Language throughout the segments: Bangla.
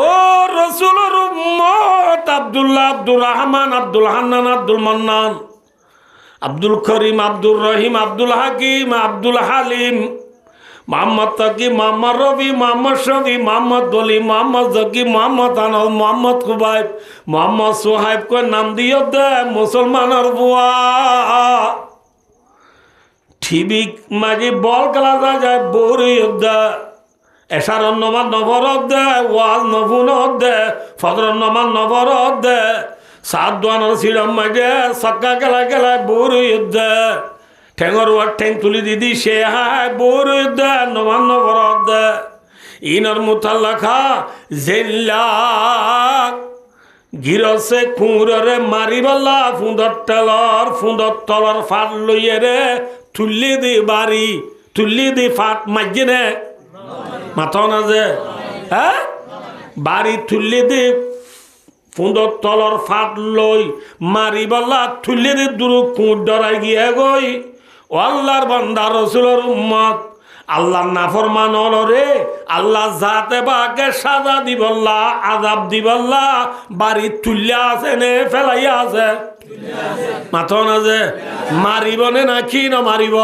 ও রসুলের উম্মত আব্দুল্লাহ, আব্দুর রহমান, আব্দুল হান্নান, আব্দুল মান্নান, আব্দুল করিম, আব্দুর রহিম, আব্দুল হাকিম, আব্দুল হালিম, মোহাম্মদ তাকি, মোহাম্মদ রবি, মোহাম্মদ শফি, মোহাম্মদ দলি, মোহাম্মদ জকি, মোহাম্মদ আনল, মোহাম্মদ কুবাইব, মোহাম্মদ সোহাইব কই নাম দিও দে মুসলমানের বুয়া। ঠিবিক মাঝি বল খেলা যায় বৌরি দে, এশার নমাজ নবরত দে, ওয়াজ নফুনত দে, ফজর নমাজ নবরত দে, সাত দোয়ানোর সিরম মাঝে সক্কা খেলা খেলায় বৌরি দে, ঠেঙর ওয়ার ঠেং তুলি দিদি সে হায় বৌরি দে, নমাজ নবরত দে। ইনর মুথাল লেখা জেল্লা গিরসে কুঁড়রে মারিবাল্লা ফুঁদর তলর ফাট লইয়ে রে তুল্লি দি বাড়ি তুল্লি দি ফাট মাঝে নে মাথাও না যে হ্যাঁ বাড়ি তুল্লি দি ফুঁদর তলর ফাট লই মারিবাল্লা তুল্লি দি দূর কুঁড় ডরাই গিয়ে গই। ও আল্লাহর বান্দা রসুলের উম্মত, আল্লাহ নাফরমান রে আল্লাহ যাতে বাকে সাজা দিবল্লা আজাব দিবল্লা বাড়ি তুল্লা আছে নে ফেলাইয়া আছে মাথো না যে মারিব নে নাকি না মারিব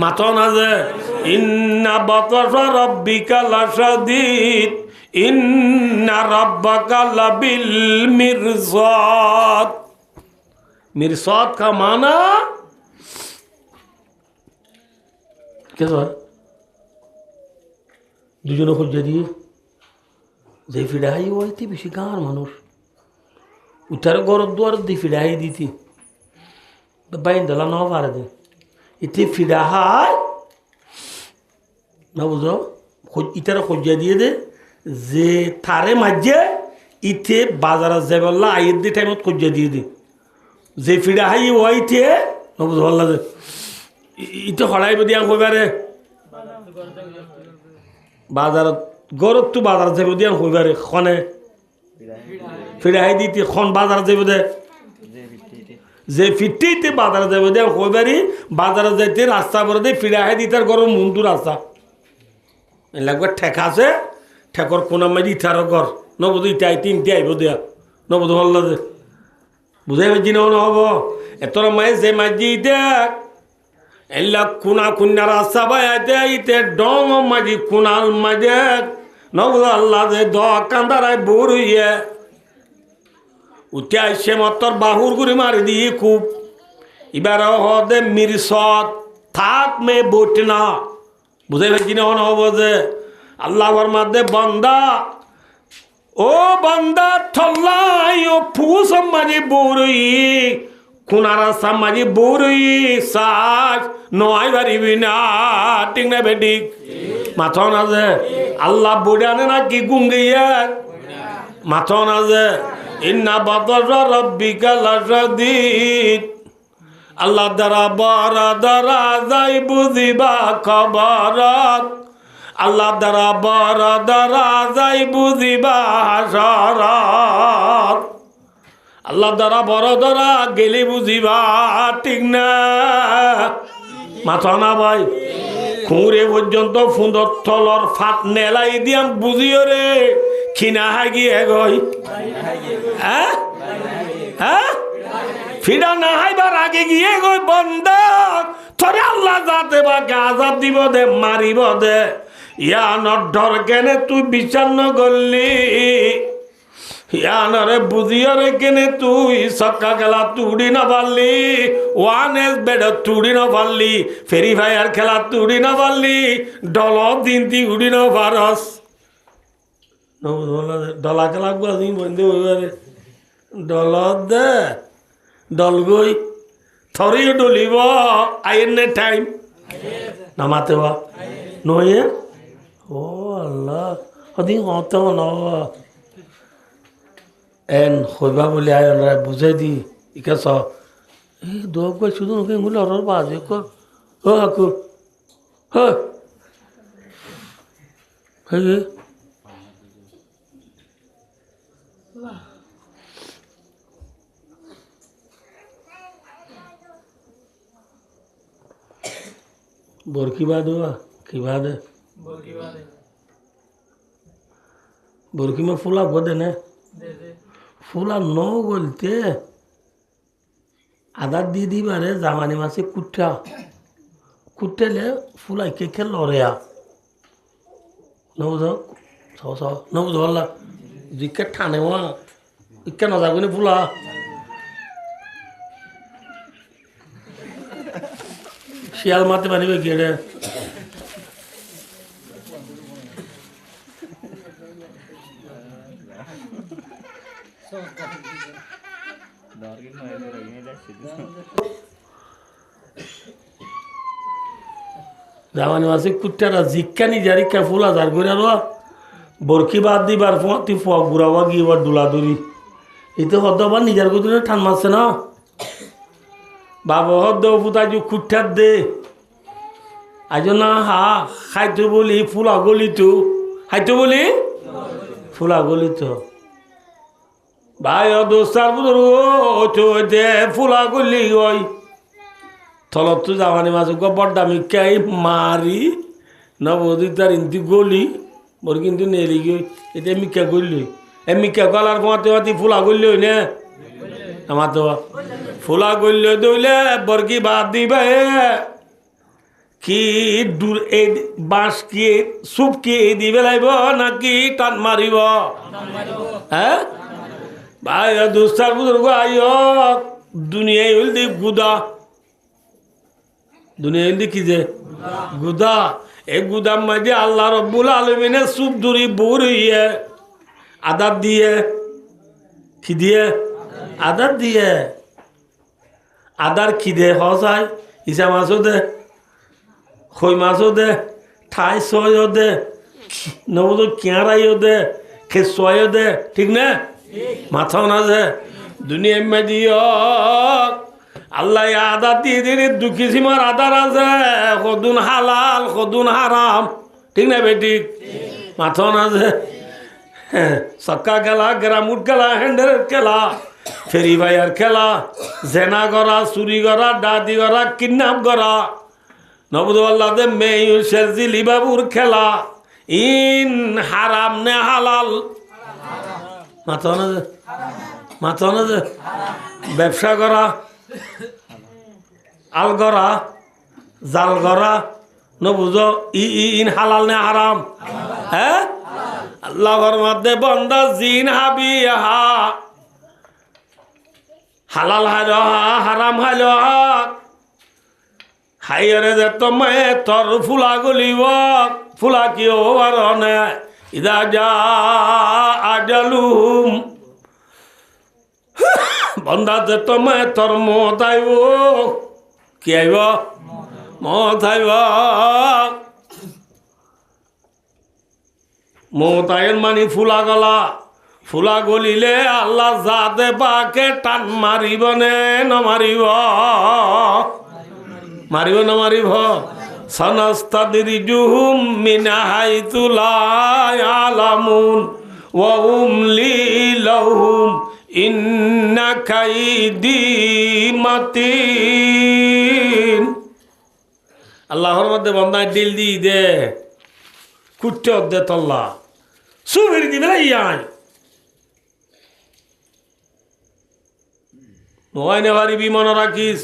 মাথো না যে ইন্না বাতাসা রাব্বিকা লাশাদীদ ইন্না রাব্বাকা লাবিল মিরসাদ। মিরসাদ का माना क्या सर দুজনে খুঁজে দিয়ে যে ফিডাই ওইতে বেশি গাঁর মানুষ উঠার গরর দুয়ার দিয়ে ফিডাই দিতি বাইন দিলা ন পারে দে এতে ফিডা হাই না বুঝো ইটার খুঁজে দিয়ে দে যে থারে মাঝে ইতে বাজারে যাবেল্লা আইয়ের দিয়ে টাইমত খুঁজে দিয়ে দে যে ফিডা হাই ওইতে না বুঝো বললা যে ইতে হলাই দিয়া কইবারে বাজারত গরত তো বাজার যাব দিয়া কইবারে খনে ফিরাই দিতে খন বাজার যাব দে যে ফিটিতে বাজার যাব দিয়া কইবারি বাজারে যাইতে রাস্তা পরে দে ফিরাই দিতার গরম মুন্ডু রাস্তা লাগবে ঠেকা আছে ঠেকর কোনা মারি ইথার ঘর নবদ ইটাই তিনটে আইব দিয়া নবদ হল্লা যে বুঝাই মাঝি না হব এতর মাই যে মাঝি দেখ এলা কুনা কুন্না রাস্তা বাইতে ইতে ডং মাঝি কুনাল মাঝে নবদ আল্লাহ যে দ কান্দারায় বড়ইয়ে উঠে আসছে মতর বাহুর গুড়ি মারি দিয়ে খুব এবার হদে মিরসদ থাক মে বট না বুঝাই পারছি না হব যে আল্লাহর মাঝে বন্দা ও বন্দা থল্লাই ও ফুস মাঝে বড়ই কুনা রাস্তা মাঝে বড়ই শ্বাস নয় পারিবি না ঠিক না বেটিক মাথা না যে আল্লাহ বুড়ানে না কি গুঙ্গিয়া মাথা না যে ইন্না বাতাসা রাব্বিকা লাশাদীদ আল্লাহ দ্বারা বড় দ্বারা যাই বুঝিবা খবরত আল্লাহ দ্বারা বড় দ্বারা যাই বুঝিবা হাসরত আল্লাহ দ্বারা বড় দ্বারা গেলি বুঝিবা ঠিক না মাথা না ভাই খুঁড়ে পর্যন্ত ফুঁদর থলর ফাট নেলাই দিয়াম বুঝিও রে খিনা হাগিয়ে গই হ্যাঁ হ্যাঁ ফিরা না হাইবার আগে গিয়ে গই বন্ধ থরে আল্লাহ যাতে বাকে আজাব দিব দে মারিব দে ইয়ানর ডর কেনে তুই বিচার ন করলি ইয়ানরে বুঝিয়রে কেনে তুই সক্কা খেলা তুড়ি না পারলি ওয়ান এস বেড তুড়ি না পারলি ফেরি ফায়ার খেলা তুড়ি না পারলি ডল দিনতি উড়ি না পারস ডলা খেলা গুলি বন্ধু হইবারে ডল দে ডল গই থরিও ডলিব আইন নে টাইম নামাতে বা নয়ে ও আল্লাহ অধিক হতে ন এন হইবা বলে আয়ন রায় বুঝাই দি ইকা চ এই দোক গই শুধু নকে মুলে অরর বাজে কর ও হাকু হ হে बोर की बात हुआ की बात है बोर की बात है বরকি মে ফুলা গোদে নে ফুলা ন বলতে আদার দিয়ে দিবারে জামানি মাসে কুট্টা কুটেলে ফুলাই কে খেল লড়েয়া নবুঝ নবুঝ বললা জিকে ঠানে ওয়া ইকে না যাবনি ফুলা শিয়াল মারতে পারিবে গেড়ে জামানি মাসে কুট্টারা জিক্কা নি জারি কে ফুলা যার করে আলো বরকি বাদ দিবার তুই ফোয়া বুড়াওয়া গিয়ে ডুলা দৌড়ি এতে হদ্দ আবার নিজের গদিনে ঠান মারছে না বাবা হদ্দ ফুটা যে কুট্টার দে আজ না হা খাইতো বলি ফুলা গলি তো খাইতো বলি ফুলা গলি তো ভাই দোস্তার বুধর দে ফুলা গলি ওই তলত তো জামানি মাছ বড্ডা মিকাই মারি নবদি তার ইন্তি গলি মোর কিন্তু নেলি গই এটা মিকা গলি এ মিকা গলার মাতে মাতি ফুলা গলি হই না আমার তো ফুলা গলি দইলে বরকি বাদ দিবে কি দূর এই বাঁশ কি সুপ কি দিবে লাইব নাকি টান মারিব হ্যাঁ ভাই দোস্তার বুজুর্গ আইয় দুনিয়ায় হইল দি গুদা দুনিয়া হইল কি যে গুদা এই গুদার মাঝে আল্লাহ রব্বুল আলমিনে সুপ দূরি বুড়িয়ে আদার দিয়ে কি দিয়ে আদার দিয়ে আদার কি দে হসায় ইসা মাছও দে খই মাছও দে ঠাই সয়ও দে নবদ কেঁড়াইও দে খেসয়ও দে ঠিক না মাথাও না যে দুনিয়া মেদিও আল্লাহ আদার দিয়ে দিলে দুঃখী সীমার আদার আছে কদুন হালাল কদুন হারাম ঠিক না বেটি মাথাও না যে সক্কা খেলা গ্রামুট খেলা হ্যান্ডেলের খেলা ফেরি ভাইয়ার খেলা জেনা করা চুরি করা ডাদি করা কিডন্যাপ করা নবদুল্লাহদের মেয়ে শেরজি লিবাবুর খেলা ইন হারাম নে হালাল মাথাও না যে মাথাও না যে ব্যবসা করা আল গড়া জাল গড়া নবুঝ ইন হালাল নে হারাম হ্যাঁ আল্লাহর মধ্যে বন্দা জিন হাবি হা হালাল হাইল হা হারাম হাইল হা হাইরে যে তোমায় তোর ফুলা গলিব ফুলা কি ওর নে ইদা যা আজালুম বন্দা যে তোমায় তোর মত আইব কি আইব মত আইব মত আইন মানি ফুলা গলা ফুলা গলিলে আল্লাহ যাতে পাকে টান মারিব নে নমারিব মারিব না মারিব সানাস্তাদরিজুহুম মিন হাইতু লা ইয়ালামুন ওয়া উমলি লাহুম ইন্না কাইদি মাতিন আল্লাহর মধ্যে বান্দায় দিল দি দে কুট্টে দে তল্লা সুবির দিবে ইয়াই নয়নে পারিবি মনে রাখিস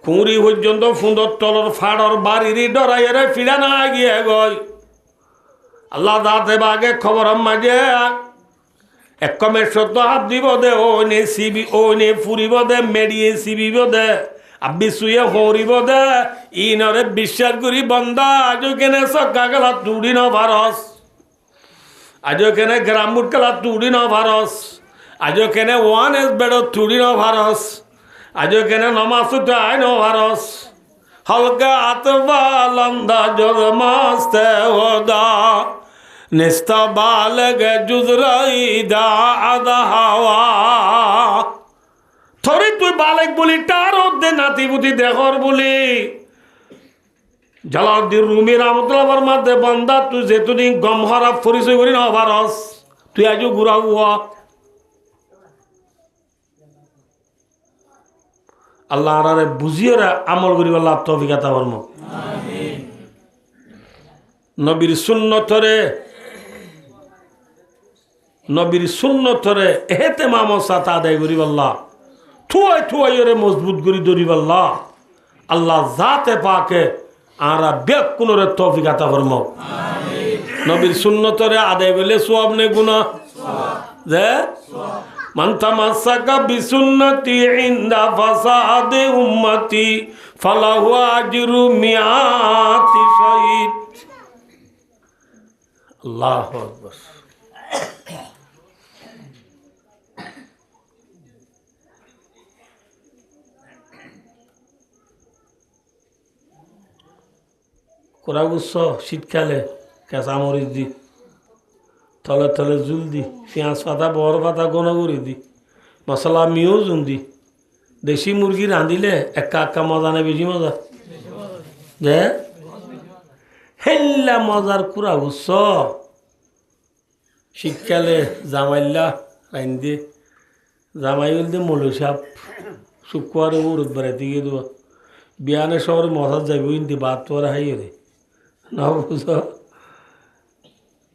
কুঁড়ি পর্যন্ত ফুঁদর তলর ফাড়র বাড়ির ডরাইয়ের ফিরা না গিয়ে গই আল্লাহ দাতে বাগে খবর মাঝে এক কমের সত্য হাত দিব দে ও নে সিবি ও নে ফুরিব দে মেডিয়ে সিবিব দে আব্বি শুয়ে হরিব দে ইনরে বিশ্বাস করি বন্দা আজ কেনে সক্কা গেলা তুড়ি ন ভারস আজ কেনে গ্রামুট গেলা তুড়ি ন ভারস আজ কেনে ওয়ান এস বেড়ো তুড়ি ন ভারস আজ কেনে নমাজ উঠাই ন ভারস হলকা আতবালন্দা জোর মাস্তে হোদা নিস্তা বালগে জুজরাই দা আদা হাওয়া থরি তুই বালেক বলি তার দে নাতি বুতি দেখর বলি জালাউদ্দিন রুমি রহমতুল্লাহর মধ্যে বন্দা তুই যেতুদিন গম হরা পরিচয় করি ন ভারস তুই আজ ঘুরা হুয়া আল্লাহ আরে বুঝিয়ে আমল করি আল্লাহ তৌফিক আতা ফরমাও আমিন নবীর সুন্নতরে নবীর সুন্নতরে হেতে মামসাত আদায় করিব আল্লাহ থুয়াই থুয়াই ওরে মজবুত করি ধরিব আল্লাহ আল্লাহ জাতে পাকে আরা বেক কোনরে তৌফিক আতা ফরমাও নবীর সুন্নতরে আদায় বলে সওয়াব নে গুনাহ যে মান তামাসসাকা বিসুন্নতি ইনদা ফাসাদে উম্মতি ফালাহু আজরু মিআতি শাহীদ আল্লাহু আকবার কোরা গুচ্ছ শীতকালে কাঁচামরিচ দি তলে তলে জুল দি পেঁয়াজ পাতা বড় পাতা গণ করে দি মশলা মিও জুন দি দেশি মুরগি রাঁধিলে একা একা মজা নেই বেশি মজা যে হেল্লা মজার কুড়া গুচ্ছ শীতকালে জামাইল্লা রান্ধি জামাই বলতে মলু সাপ শুক্রবারে উড়ত বেড়াইতে গিয়ে দেবো বিয়ানে শহরে মজার যাবে ইন্দি বাদ তোর হাইয়ে রে না বুঝ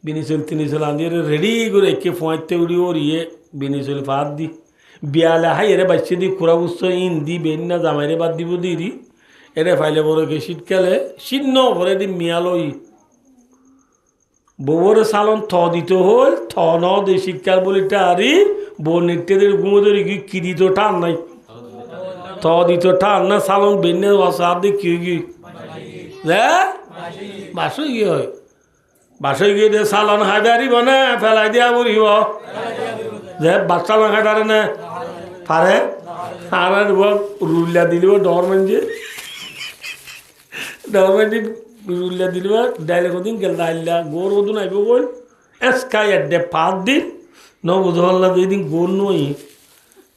বিনিচল তিনিচল আনি রেডি করে একে ফোঁয়াতে উড়ি ওরিয়ে বিনিচল ভাত দি বিয়ালে হাই এরে বাচ্চা দি খুরা বুঝছ ইন দি বেন না জামাইরে বাদ দিব দি এরে ফাইলে বড়কে শীতকালে শীর্ণ ভরে দি মিয়ালই বউরে সালন থ দিতে হল থ ন দে শীতকাল বলি টারি বউ নেটেদের ঘুমো ধরি কি দিত টান নাই থ দিত টান না সালন বেনে অসাদ দি কি বাসই কি হয় বাসই গিয়ে দে সালন হাজারি বনে ফেলাই দিয়া বলিব যে বাচ্চা না খাইতারে না পারে আর রুলিয়া দিলিব ডর মানছে ডর মানছি রুলিয়া দিলিব ডাইলে কদিন গেল ডাইলা গোর ওদিন আইব বল এসকাই এডে 5 দিন ন বুঝল্লা দিন গোর নই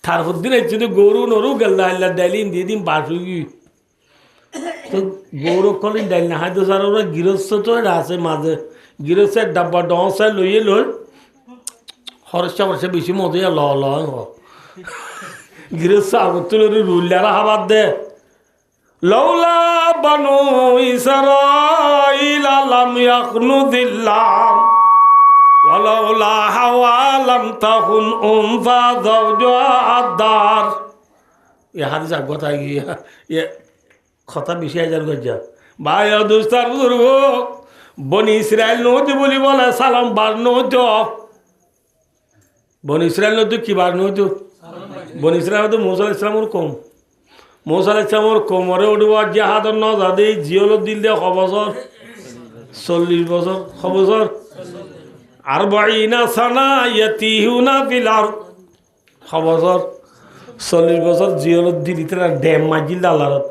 তারপর দিন আইছি তো গরু নরু গেল ডাইলা ডাইলিন দিয়ে দিন বাসই গি তো গৌরব কলিন ডাইল না হাইতো স্যার ওরা গৃহস্থ তো আছে মাঝে গৃহস্থের ডাব্বা ডসায় লইয়ে লই খরচা বসে বেশি মজা ল ল গৃহস্থ আগতুল রুলিয়ারা হাবাদ দে লৌলা বানু ইসরাইল লাম ইয়াখনুদিল্লাহ ওয়ালাউলা হাওয়ালাম তাকুন উনফা যাওজুহা আদ-দার এ হাদিস আগতা গিয়া এ কথা বেশি হাজার গজ্জা ভাই দোস্তার বুজুর্গ বনি ইসরায়েল নদী বলি বলে সালাম বার নদ বনি ইসরায়েল নদী কি বার নদ বনি ইসরায়েল তো মৌসা ইসলামর কম মৌসা ইসলামর কোমরে উঠব জাহাদর নজাদে জিওল দিল দে বছর 40 বছর বছর আর বাইনা সানা ইয়াতিহুনা ফিল আরদ বছর 40 বছর জিওল দিল ইতরা ড্যাম মাজিল আল্লাহর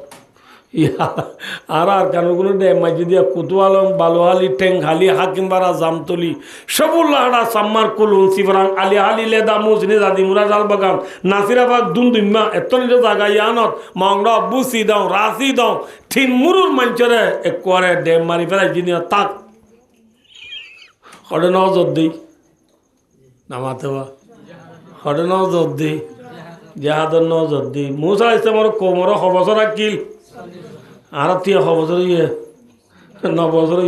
আর আর কারণ কোনো ড্যাম মাঝে দিয়া কুতুয়ালম বালুহালি টেংহালি হাকিমবাড়া জামতলি সবুল্লাহড়া সাম্মার কুলুন সিফরাং আলি হালি লেদা মুজনি জাদি মুরা জাল বাগান নাসিরাবাদ দুমদুম্মা এত নিজের জায়গা ইয়ানত মংরা বুসি দাও রাশি দাও ঠিন মুরুর মঞ্চরে এক করে ড্যাম মারি ফেলাই জিনিয়া তাক হরে নজর দিই নামাতে বা হরে নজর দিই জাহাদর নজর দিই মুসা ইসলামর কোমর খবসর আকিল আর 3 বছর 9 বছর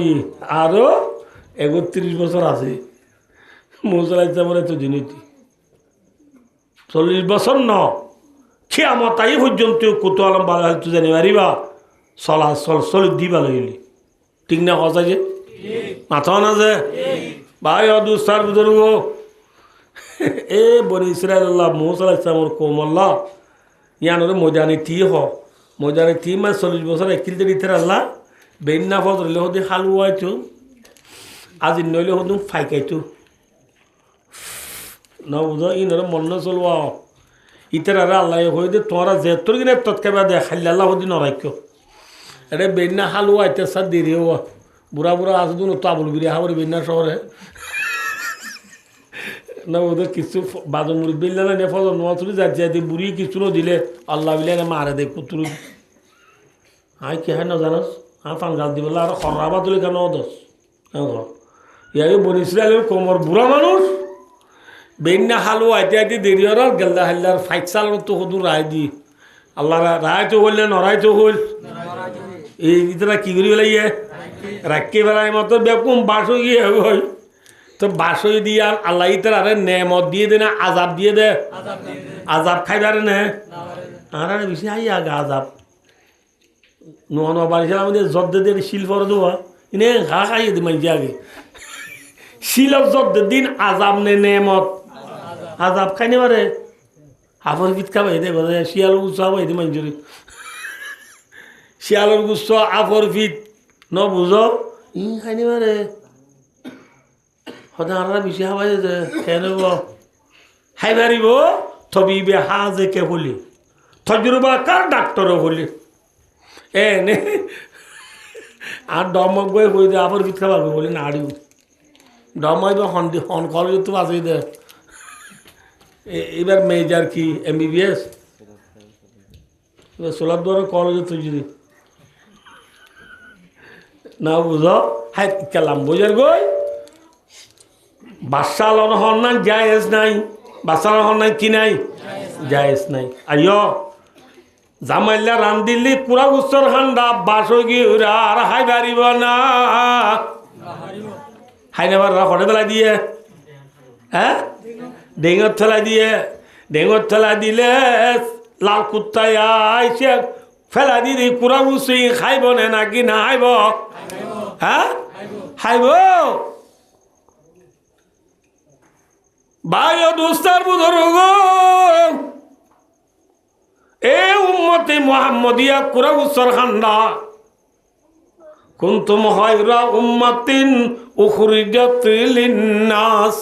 আরো 31 বছর আছে মৌসা ইসলামের এত জিনিস 40 বছর ন খিয়ামত তাই পর্যন্ত কত আলম বালা তুই জানি পারিবা চল দিবা লইলি ঠিক না কথা যে মাথা না যে ভাই অদুস্তার বুজুর্গ এ বনি ইসরায়েল আল্লাহ মৌসা ইসলামর কোমল্লা ইয়ানোর মজানি তি মজানে 3 মাস 40 বছর একিলতে দিতে আল্লাহ বেন্না ফজলে হতে হালুয়াইতো আজি নইলে হতো ফাইকাইতো না বুঝো ইনর মন চলবা ইতার আল্লাহ হইতে তোরা যে তোর কিনে তৎকাবা দে খাইলে আল্লাহ হদি নরাইক্য আরে বেন্না হালুয়াইতে সার দেরি হওয়া বুড়া বুড়া আসদু তো আবুল বিরিয়া হাবর বেন্না শহরে না ওদের কিছু বাজু মুড়ি বিল্লা না ফজল নোয়াচুরি যাচ্ছে বুড়ি কিছু দিলে আল্লাহ বিলে মারে দে কুতুরু হাই কি হয় না জানাস হ্যাঁ ফাঙ্গাল দিব আর খরাবা তুলে কেন দোষ ইয়াই বনিসরাইল কোমর বুড়া মানুষ বেন্না হালু আইতে আইতে দেরি হল গেলদা হাল্লার ফাইট সাল তো হদু রায় দি আল্লাহ রায় তো হইল নরাই তো হইল এই ইতরা কি করি বেলা ইয়ে রাখকে বেলায় মতো বেকুম বাস গিয়ে হয় তো বাসই দিয়ে আর আল্লাহ আরে নেমত দিয়ে দে না আজাব দিয়ে দে আজাব খাইবারে নে আর আরে বেশি আই আগে আজাব বাড়িছিলাম আমাদের জদ্দে দিয়ে শিল পরে দেওয়া এনে ঘা খাইয়ে দি মাইজি আগে শিলক জদ্দের দিন আজাব নে নেমত আজাব খাই নেবারে হাফর পিঠ খাবাই দে শিয়াল গুচ্ছ হবাই দি মাইজরি শিয়ালের গুচ্ছ আফর পিঠ ন বুঝ খাই নেবারে সদায় আর বেশি হাবাই যে খেয়ে নেব খাই পারিব থবিবে হাজে কে বলি থজরুবা কার ডাক্তারও বলি নে আর ডমক বই বই দে আবার পিঠ খাবার বলি না আড়িও ডমাই বা হন কলেজ তো বাঁচাই দে এবার মেজার কি MBBS এবার সোলার দ্বারা কলেজে তুই যদি না বুঝ হ্যাঁ কেলাম বোঝার গই বাচ্চা লন হন না জায়েজ নাই বাচ্চা লন হন নাই কি নাই জায়েজ নাই আইয় জামাইলা রান্দিলি পুরা উচ্চর ঠান্ডা বাস গিয়ে আর হাই বাড়িব না হাই নেবার হটে বেলা দিয়ে হ্যাঁ ডেঙর ঠেলা দিয়ে ডেঙর ঠেলা দিলে লাল কুত্তায় আইসে ফেলা দিদি পুরা উচি খাইব নে নাকি না খাইব হ্যাঁ খাইব ভাই দোস্তার বুধরগ এ উম্মতে মুহাম্মদিয়া কুরা উচ্চর খান্ডা কুনতুম খায়রা উম্মাতিন উখরিজাত লিন্নাস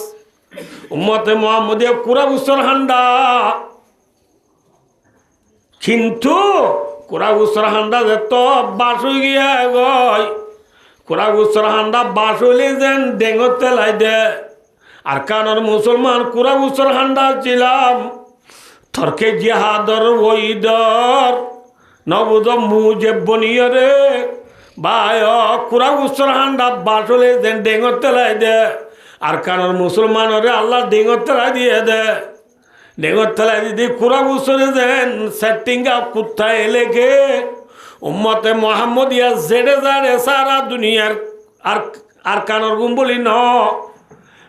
উম্মতে মুহাম্মদিয়া কুরা উচ্চর খান্ডা কিন্তু কুরা উচ্চর খান্ডা যে তো বাস গিয়া গয় কুরা উচ্চর খান্ডা বাস হইলে যেন ডেঙ্গর তেলাই দে আর কানর মুসলমান কুরা উচ্চর খান্ডা ছিলাম থরকে জিহাদর ওইদর নবুদ মুজে বনিয়ে রে ভাই কুরা উচ্চর হান্ডা বাসলে যেন ডেঙ্গর তেলাই দে আর কারণ মুসলমানরে আল্লাহ ডেঙ্গর তেলাই দিয়ে দে ডেঙ্গর তেলাই দিদি কুরা উচ্চরে যেন সেটিংগা কুত্তায় লেগে উম্মতে মুহাম্মদিয়া জেডে জাড়ে সারা দুনিয়ার আর কানর গুম বলি ন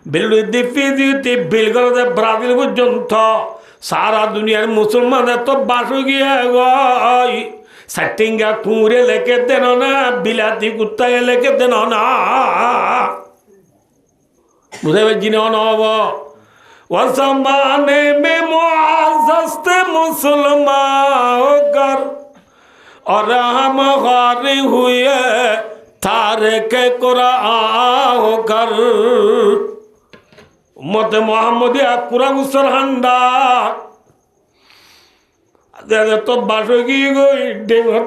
বিলুদ্দি ফিজিতে বিলগড়ে ব্রাজিল পর্যন্ত সারা দুনিয়ার মুসলমানের তো বাস গিয়ে গই সেটিংগা কুঁড়ে লেকে দেন না বিলাতি কুত্তায় লেকে দেন না বুঝে পেয়েছি না হব ও জমানে মে মুআজ্জাজতে মুসলমান কর और हम गारी हुए तारिके कुरान कर उम्मत मुहम्मदिया कुरान सरहंदा तो बासो की गई डेंगर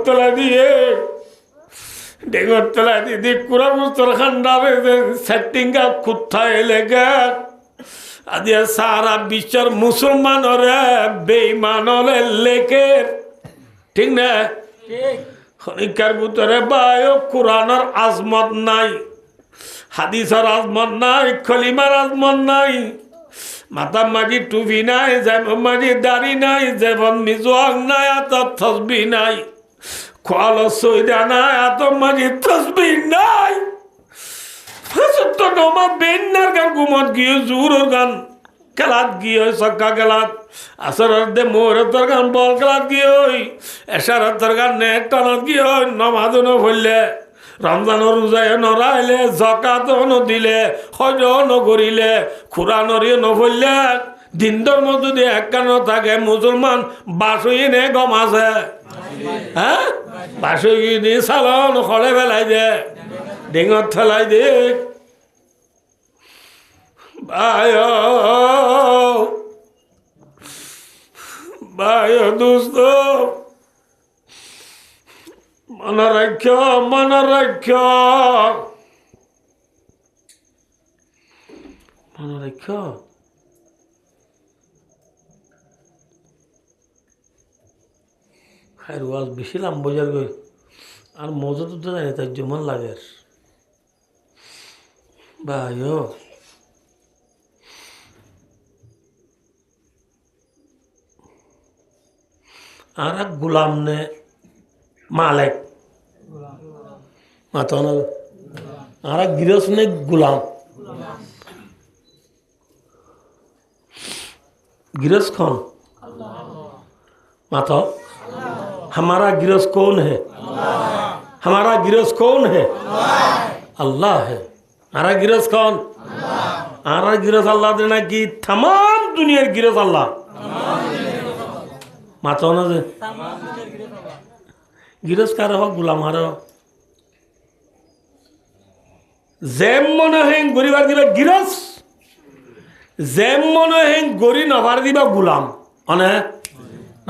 तला दिए कुरान सरहंदा सेटिंग का कुत्ता लेगा आदि सारा विश्व मुसलमान और बेईमान लेके ठीक ना खनिकार भीतरे बायो कुरानर आजमत नाई हादिसर आजमत नाई कलिमार आजमत नाई माता माजी टुपी नाई जेबन माजी दाढ़ी नाई जेबन मिजुआक नाई आत तस्बीह नाई खोलो सईदा नाई आत माजी तस्बीह नाई फसत नोमा बेन्नार गान गुमत गियो जुरोर गान খেলাত কি হয় সক্কা খেলাত আসরের মোহরের গান বল খেলাত কি হয় এশারের গান নেট টানাত কি হয় নমাজ নফলে রমজানের রোজায় নরাইলে জকাত নদিলে হজ নকরিলে খুরানরিও নফলে দিনটার মধ্যে যদি একখান থাকে মুসলমান বাসই নে গম আছে হ্যাঁ বাসই দিয়ে সালন খড়ে ফেলাই দে ডিঙত ফেলাই দে भाइयों दोस्तों मन रखो मन रखो मन रखो खैर वाज बिशिलाम बोझार गई और मौजूद तो जाने तक जुमन लागे भाइयों আর গুলাম নে মালিক মাতন আর গিরস নে গুলাম गिरस कौन माता हमारा गिरस कौन है हमारा गिरस कौन है अल्लाह है हमारा गिरस कौन हमारा गिरस अल्लाह देना कि तमाम दुनिया गिरस अल्लाह माता ना से गिरस का रहो गुलाम हारो जेम मनो है गरीबार दिबा गिरस जेम मनो है गरी नभार दिबा गुलाम अने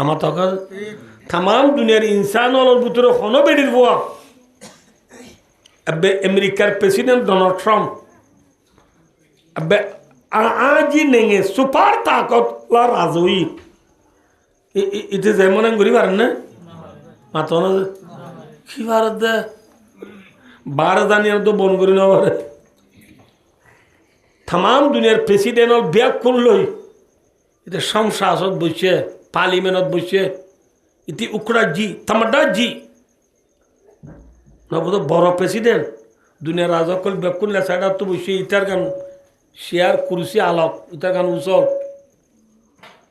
আমার তখন तमाम दुनियार इंसान ভিতরে হনো বেড়ির বুয়া আবে আমেরিকার প্রেসিডেন্ট ডোনাল্ড ট্রাম্প আবে আজি নেঙে সুপার তাকত লা রাজুই ইতে যেমন গরি পারেন না মাতো না কি ভারত দে বার জানিয়ার তো বন করি না পারে तमाम दुनियार প্রেসিডেন্ট ব্যাক করলই এটা সংসদ বসে পার্লিমেন্টত বসে ইতি উকরা জি তামাডা জি না বড় বড় প্রেসিডেন্ট দুনিয়ার রাজকল ব্যাক করলে সাইডা তো বসে ইতার গান শেয়ার কুরসি আলাপ ইতার গান উসল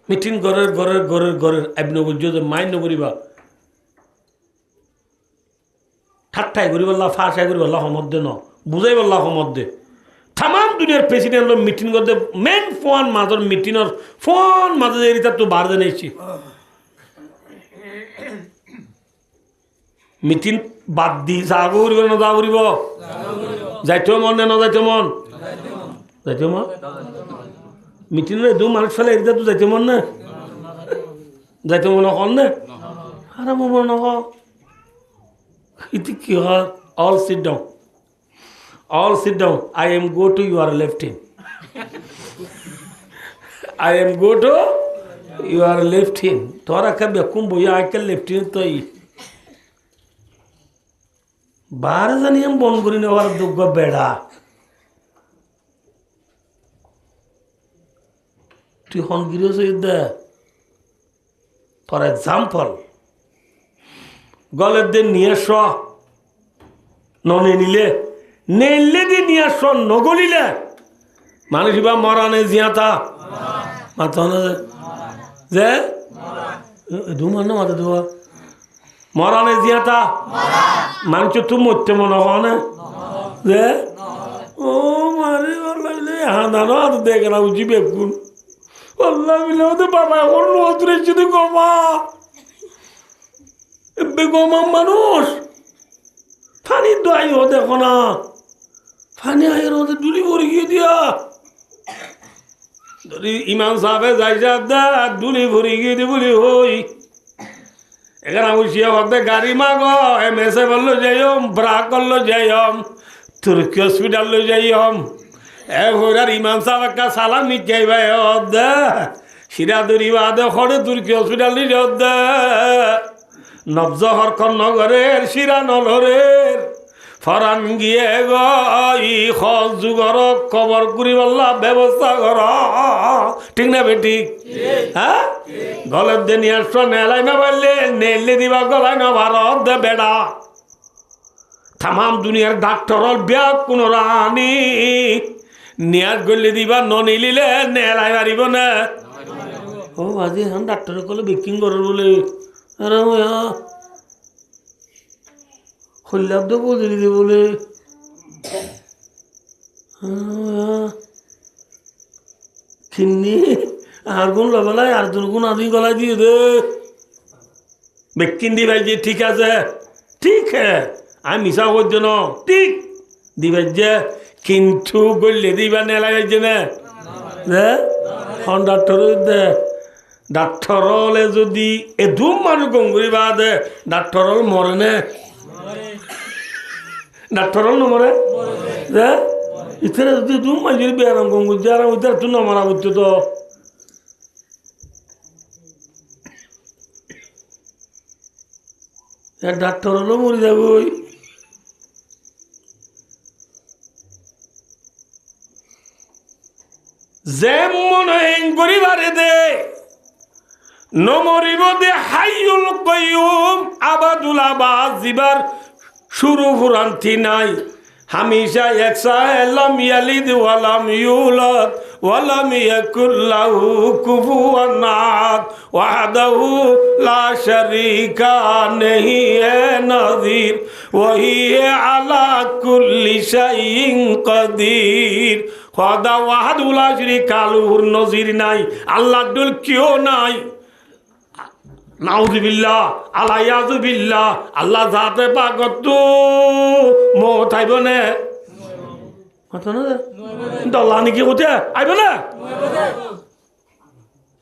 মিটিং গরের আইবনে বুঝো যে মাইন্ড করিবা ঠাট্টাই করিবাল্লা ফাঁসাই করিবাল্লা সমধ্যে ন বুঝাই বললা সমধ্যে तमाम दुनियार प्रेसिडेंट लोग मीटिंग करते मेन फोन माधर मीटिंग और फोन माधर एरिया तो बाहर देने ची मीटिंग बात दी सागुरी बनो दागुरी बो जाइतो मन ने न जाइतो मन मीटिंग रे दो मार्च फले एरिया तो जाइतो मन ने कौन ने अरे मन न हो इति की हो all sit down All sit down. I am go to your left hand. I am go to your left hand. Tora kabya kumbo ya akel left hand to I. Barazani am bon guri ne war dugga beda. Tu hon giriyo so idda. For example, golet den niye sho. None nile. नेल्ले दी निया सो नगोलिले मानुष बा मराने जियाता मातो ना जे दुमा ना मातो दुआ मराने जियाता मानुष तू मुत्ते मनो होने जे ओ मारे वाला ले हाँ दानो आते देख रहा उजी बेकुन वाला मिले उधर बाबा और नो उतरे चुने गोमा बेगोमा मानुष फानी दुआई होते कोना फानी आये रोते डुली बोरी किए दिया डुली इमाम साहब है जायज़ादा डुली बोरी किए दी बोली होई अगर हम उसी वक्त गाड़ी मांगो ऐसे बोलो जाइयों ब्राक बोलो जाइयों तुर्की हॉस्पिटल लो जाइयों होगा इमाम साहब का सालाम निकाय भाई होता शिरादुरी वादे खोड़े तुर्की हॉस्पिटल नहीं होता नब्ज़हर करना करे शिरा नलरेर फरान गिए गई खस जुगर कबर करी बल्ला व्यवस्था करो ठीक ना बेटी हाँ गलत दे निया सो नेलाई ना बल्ले नेले दिवा गलाई ना भारत दे बेड़ा तमाम दुनियार डॉक्टर और ब्याग कुनो रानी निया गले दिवा नॉनी लीले नेलाई बारी बने ओ बाजी हम डॉक्टर को ले बेकिंग करो बोले अरे वो यार खुल्लाब दो बोल दे बोले किन्नी आर्गुन लगला यार दुर्गुन आदमी गला दिए दे बेकिंदी भाई जी ठीक है आई मिसा हो जनो ठीक दिवज्जे किंतु गले दिवा नेला जे ने हन डॉक्टर दे डॉक्टर ले जदी ए दुम मानु गंगुरी बादे डॉक्टर मरे ने डॉक्टर न मरे दे इतने जदी दुम माजिर बेराम गंगु जारा उधर तू न मरा बुत्तो तो या डॉक्टर लो मरि जाबोई जेमन हेंगुरी बारे दे नमरिब दे हाय्युल कय्यूम आबादुल आबाद जिबार शुरू फुरांती नाई হামেশা একসা লাম ইয়ালিদ ওয়ালাম ইউলাদ ওয়ালাম ইয়াকুল লাহু কুফুয়ান আহাদ ওয়াহদাহু লা শারীকা নেহি হে নাযীর ওয়া হিয়া আলা কুল্লি শাইইন কাদির। খোদা ওয়াহদাহু লা শারীকা লাহুর নজির নাই, আল্লাহর দুল কেউ নাই। নাউযুবিল্লাহ আলাইয়াযুবিল্লাহ। আল্লাহ জাতে পাকত মত আইব না কথা না দল্লা নাকি কোথে আইব না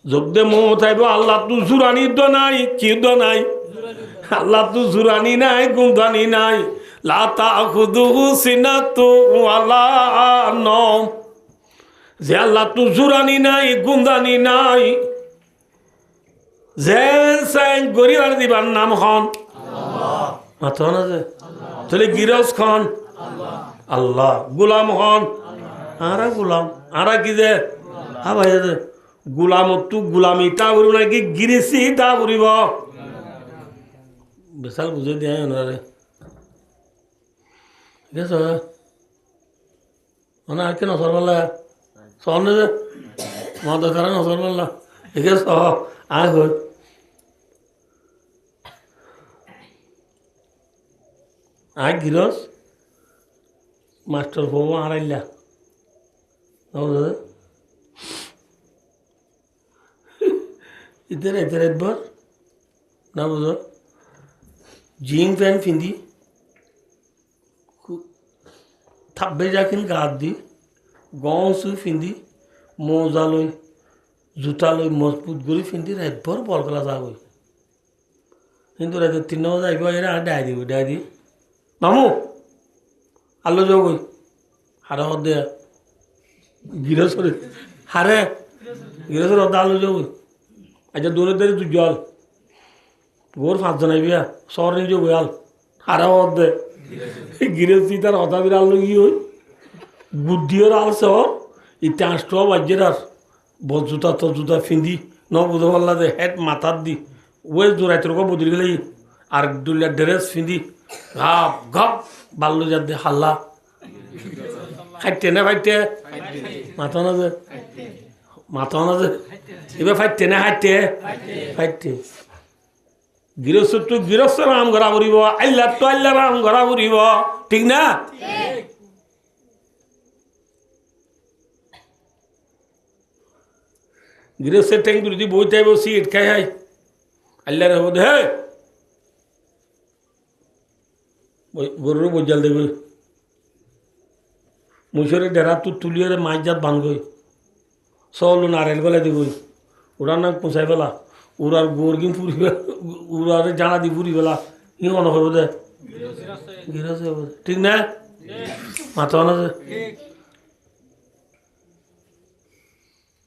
যোগ দে মত আইব। আল্লাহ তো জুরানি দ নাই, কি দ নাই, আল্লাহ তো জুরানি নাই, গুমদানি নাই। লা তাখুযুহু সিনাতু ওয়ালা নাওম, যে আল্লাহ তো জুরানি নাই, গুমদানি নাই, যে সাইন গরিবার দিবার নাম খন মাথা না যে তাহলে গিরস খন আল্লাহ, গুলাম হন আরা গুলাম আরা কি যে হা ভাই যে গুলাম তু গুলামি তা বলব নাকি গিরেছি তা বলিব বেসাল বুঝে দিয়ে ওনারে ঠিক আছে ওনা আর কে নসর পাল্লা সহনে যে মদ কারণ নসর পাল্লা ঠিক আছে আয় হই আয় গিরস মাস্টার বউ আড়াইলা ইতারে ইতারে একবার না বুঝো জিং প্যান্ট পিন্ধি থাকবে যাকিন গাত দি গঁ চুই পিন্ধি মোজা লৈ জোতা লৈ মজবুত কৰি পিন্ধি ৰাতভৰ বল খেলা যাবই কিন্তু ৰাতি 3 বজাত আহিব এৰা ডাই দিব ডাই দি মামু আলো যাবই হারা দে গিরসর হারে গিরসর আলো যাবই আচ্ছা দূরে দূরে তুই জল গোর 5 জন আইবিয়া শহর নিয়ে যাবো আল হারা দে গিরসি তার হতা বির আলো কি হই বুদ্ধির আল শহর ইতে আষ্ট বাজ্যের আর বজুতা তো জুতা ফিন্দি ন বুঝো পাল্লা দে হেড মাথার দি ওই জোড়াই তোর বদলি গেলে আর দুলিয়া ড্রেস ফিন্দি ঘাপ ঘাপ বাল্লু যার দে হাল্লা খাইতে না ফাইতে মাথা না যে মাথা না যে এবার ফাইতে না খাইতে ফাইতে গৃহস্থ তো গৃহস্থ রাম ঘরা ফুরিব আল্লাহ তো আল্লাহ রাম ঘরা ফুরিব ঠিক না গৃহস্থের ট্যাঙ্ক যদি বইতে আইব সিট খাই হাই আল্লাহর হব দে গরুর বজাল দেবে মুসরের ডেরা তো তুলিয়ে মাছ জাত বানগই চলো নারেল বেলা দিবই ওরার নাক পৌঁছাই পেলা ওরার গোর গিম ফুরি ওরার জানা দি ফুরি পেলা ই মনে হব দে গিরাজ হব ঠিক না মাথা না যে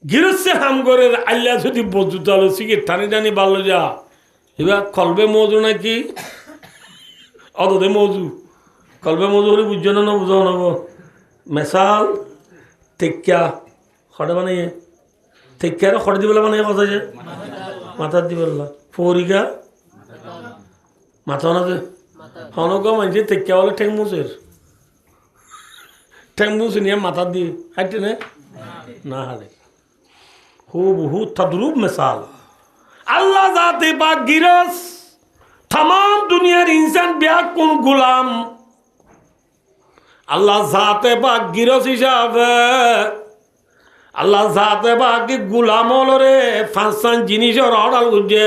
গিরসে হাম করে আল্লাহ যদি বজুত আলো শিখে টানি টানি বাড়লো যা এবার কলবে মজু নাকি অদে মজু কলবে মজু হলে বুঝছো না বুঝো নব মেশাল টেক্কা খড়ে বানাইয়ে টেক্কার খড়ে দিবেলা বানাই কথা যে মাথার দিবেলা ফরিকা মাথা না যে হনক মানছে টেক্কা বলে ঠেং মুসের ঠেং মুসে নিয়ে মাথার দিয়ে হাঁটে না হারে হুবহু তদ্রুপ মিসাল আল্লাহ জাতে পাক গিরস तमाम दुनियार इंसान ব্যাকুল গোলাম আল্লাহ জাতে পাক গিরস হিসাবে আল্লাহ জাতে পাক গোলাম হলরে পাঁচটা জিনিসের অর্ডার বুঝে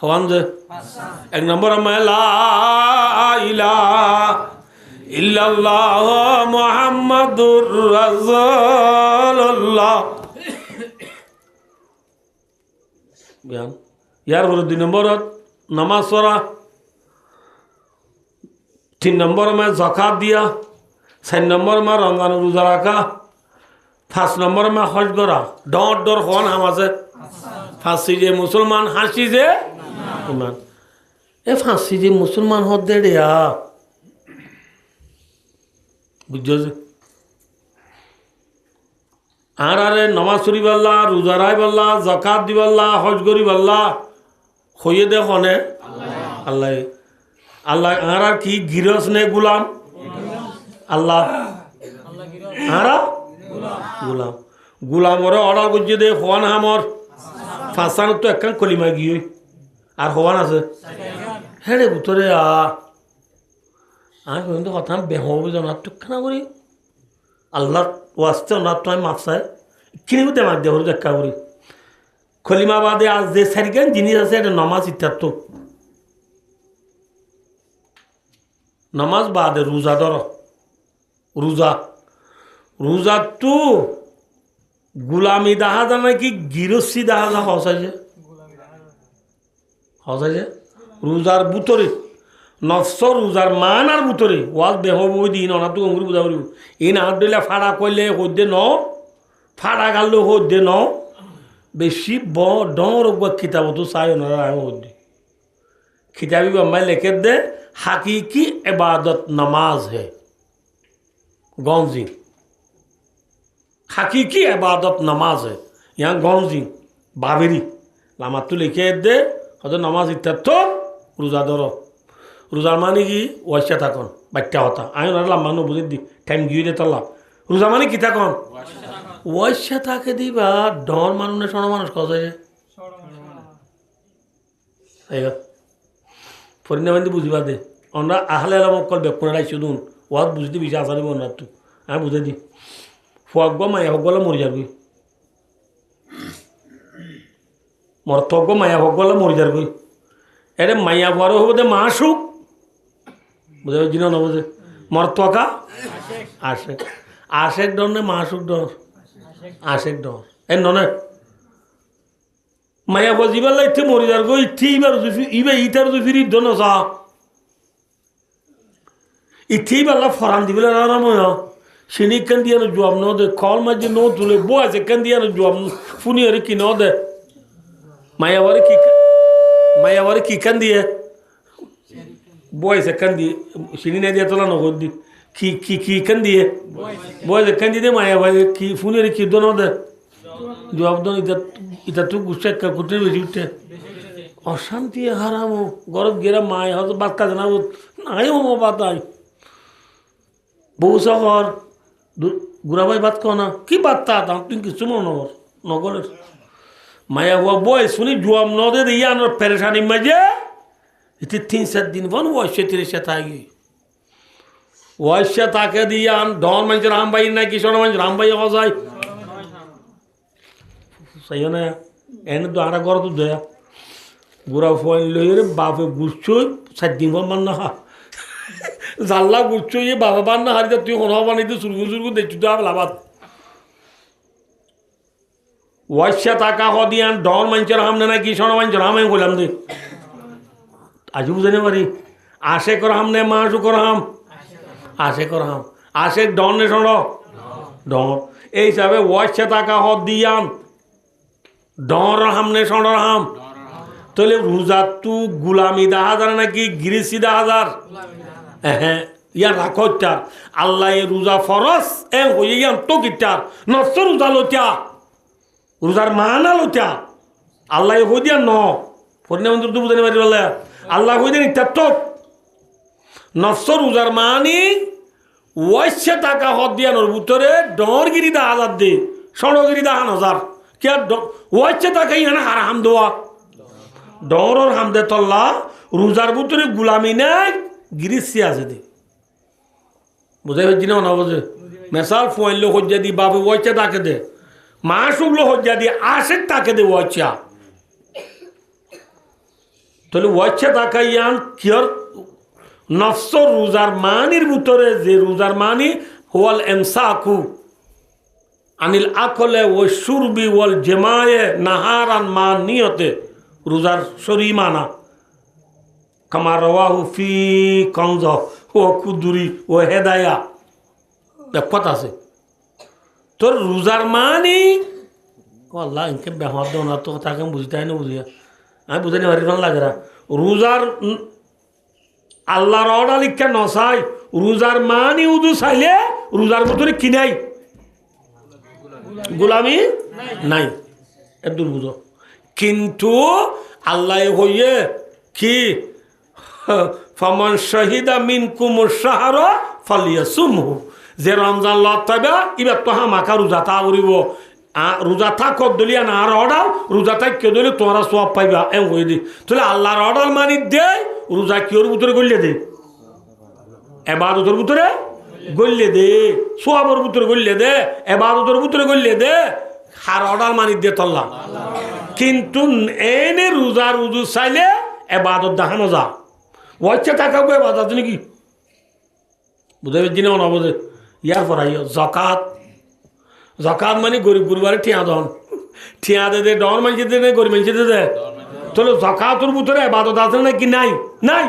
হওয়ান যে এক নম্বর লা ইলাহা ইল্লাল্লাহ মুহাম্মাদুর রাসূলুল্লাহ ইয়ার পরে 2 নম্বরত নামাজ পড়া 3 নম্বর মে যাকাত দিয়া 4 নম্বর মে রমজান রোজা রাখা 5 নম্বর মে হজ করা ডর ডর হন আমাজে ফাঁসি যে মুসলমান হাসি যে ইমান এ ফাঁসি যে মুসলমান হদ দে রেয়া বুঝছো যে আর আরে নমাজ শরীফ আল্লাহ রোজা রাই বল্লা জাকাত দিবাল্লা হজ করি বল্লা হইয়ে দে হনে আল্লাহ আল্লাহ আর কি গিরস নে গুলাম আল্লাহ আর গুলাম গুলামরে অর্ডার করছে দে হওয়ান হামর ফাঁসান তো একখান কলিমা গিয়ে আর হওয়ান আছে হ্যাঁ রে ভিতরে আমি কিন্তু কথা বেহব জানার টুকখানা করি আল্লাহ ওয়াস্তে ওনার তো আমি মাপসায় কিনে দিতে মার দেওয়ার দেখা করি খলিমা বাদে আজ যে সারিখান জিনিস আছে এটা নমাজ ইত্যার্থ নমাজ বাদে রোজা ধর রোজা রোজা তো গুলামি দেখা যা নাকি গিরস্তি দেখা যা হসাইছে হসাইছে রোজার বুতরে নফস রোজার মান আর বুতরে ওয়াজ বেহব দিন অনা তো অঙ্গুরি বুঝা করিব এই না দিলে ফাড়া করলে হদ্দে ন ফাড়া গাললে হদ্দে ন বেশি ডর কিতাব তো চাই ওনারা হদ্দে খিতাবি বাম্মাই লেখে দে হাকিকি इबादत नमाज है गौजी हकीकी इबादत नमाज है यहाँ गौजी बाबेरी लामा तो लिखे दे हद नमाज इत्यार्थ रोजा धरो रोजार मानी कि वैश्या थाकन बाट्या होता आई लामा नो बुझे दी टाइम गई दे तल्ला रोजा मानी कि थाकन वैश्या थाके दिबा डर मानुने सोना मानुष कजा যায় পরিণামান্দি বুঝিবা দে আমরা আহলে মক্কল বেকুনারাই শুধুন ওয়াজ বুঝতে বেশি আসারি বনার তো আমি বুঝে দিই ফুয়াগ মায়া হকলে মরি যাবি মর্তজ্ঞ মায়া হকলে মরি যাবি এরে মায়া ফুয়ারও হবো দে মাসুক বুঝে জিন না বুঝে মর্তকা আশেক আশেক ডর নে মাসুক ডর আশেক ডর এ ননে মায়া বজিবার ইচ্ছে মরি যার গো ইচ্ছে ইবে ইটার ফিরি দন সা ইচ্ছে বাল্লা ফরান দিবিল ময় সিনি কান দিয়ে জবাব ন দে কল মাঝে ন তুলে বো আছে কান দিয়ে জবাব ফুনি আর কি ন দে মায়াবারে কি কান দিয়ে বয়সে কান দিয়ে সিনি না দিয়ে তোলা নগদ দি কি কান দিয়ে বয়সে কান দিয়ে মায়াবারে কি ফুনি আর কি দন দে জবাব দন এটা তো গুসা কুটে বেশি উঠে অশান্তি হারামো গরব গেরা মায় হয়তো বাদ কাজ না নাই হমো বাদ আই বউ শহর গুড়াবাই বাদ কো না কি বার্তা তুই কিছু নগর নগরের মায়া হুয়া বই শুনি জবাব ন দে দিয়ে আনার পেরেশানি মাঝে এতে 3-4 দিন বন ওয়াইশে তিরিশে থাকি ওয়াইশে তাকে দিয়ে আন ডন মানুষ রামবাই না কিশোর মানুষ রামবাই হওয়া যায় सही ना एने तो आरा कर तो दया बुरा फोन लो ये बापे गुच्छो सद्दी मन ना जाल्ला गुच्छो ये बाबा बान ना हरी तू होना बानी तो सुरगु दे चुदा लाबात वाश्या ताका हो दिया डॉन मंचर हमने ना की सोना मंचर हम गोलाम दे आजू बुझने वाली आशे कर हमने माशु कर हम आशे डॉन ने सोनो डॉन ए हिसाबे वाश्या ताका हो दिया डर हमने सोनर हम तोले रोजा तू गुलामी 10,000 नाकि गिरिसी 10,000 या राखो चार अल्लाह ये रोजा फरस ए होये यान तो किटार नफ्स रोजा लोत्या रोजार माना लोत्या अल्लाह ये हो दिया न फरने मंदिर तू बुझने वाली वाला अल्लाह हो दिया तत्तो नफ्स रोजार मानी वैश्य टाका हो दिया नर बुतरे डर गिरी 10,000 दे सोनो गिरी 10,000 क्या वैसे तक ही है ना हाराम दुआ डर और हम दे तल्ला रोजार बुतरे गुलामी ने गिरिसी आसे दे बुझे जिना ना बुझे मिसाल फोन लो हो जाती बाबू वैसे ताके दे माशुक लो हो जाती आशिक ताके दे वैसा तो लो वैसे ताका यान क्यों नफ्स रोजार मानिर बुतरे जे रोजार मानी हुवल एमसाकु अनिल आकले वो शुरबी वल जमाए नहारन मान नियते रोजार शरी माना कमा रवाहु फी कंज़ो वो कुदुरी वो हेदाया देखता से तो रोजार मानी अल्लाह इनके बेहद दो ना तो ताकि बुझता है ना बुझिया आई बुझने वाली रन लग रहा रोजार अल्लाह रोड़ा लिख के नौसाई रोजार मानी उदु साले रोजार बुतुरे किनाई गुलामी नहीं अब्दुल बुझो किंतु अल्लाह होइए कि फमन शहीदा मिनकुम शहर ফালিয়াসুমহু যে রমজান লত পাইবা ইবার তো হামাকা রোজা তা উড়িব রোজা থাক দলিয়া না আর অর্ডার রোজা থাক কে দলি তোমরা সব পাইবা এম হয়ে দি তাহলে আল্লাহর অর্ডার মানি দে রোজা কিওর ভিতরে গড়লে দে এবাদতের ভিতরে গড়লে দে সোয়াবর ভিতরে গড়লে দে এবাদতের ভিতরে গড়লে দে হার অর্ডার মানি দে তল্লা কিন্তু এনে রোজা রুজু চাইলে এবাদত দেখানো যা ওইছে টাকাবো এবাদত নাকি বুঝে দিনে না বোঝে ইয়ার পর আইও জাকাত মানে গরিব গুরুবারে ঠিয়া দন ঠিয়া দে ডর মানছে দে গরিব মানছে দে তাহলে জাকাতের ভিতরে এবাদত আছে নাকি নাই নাই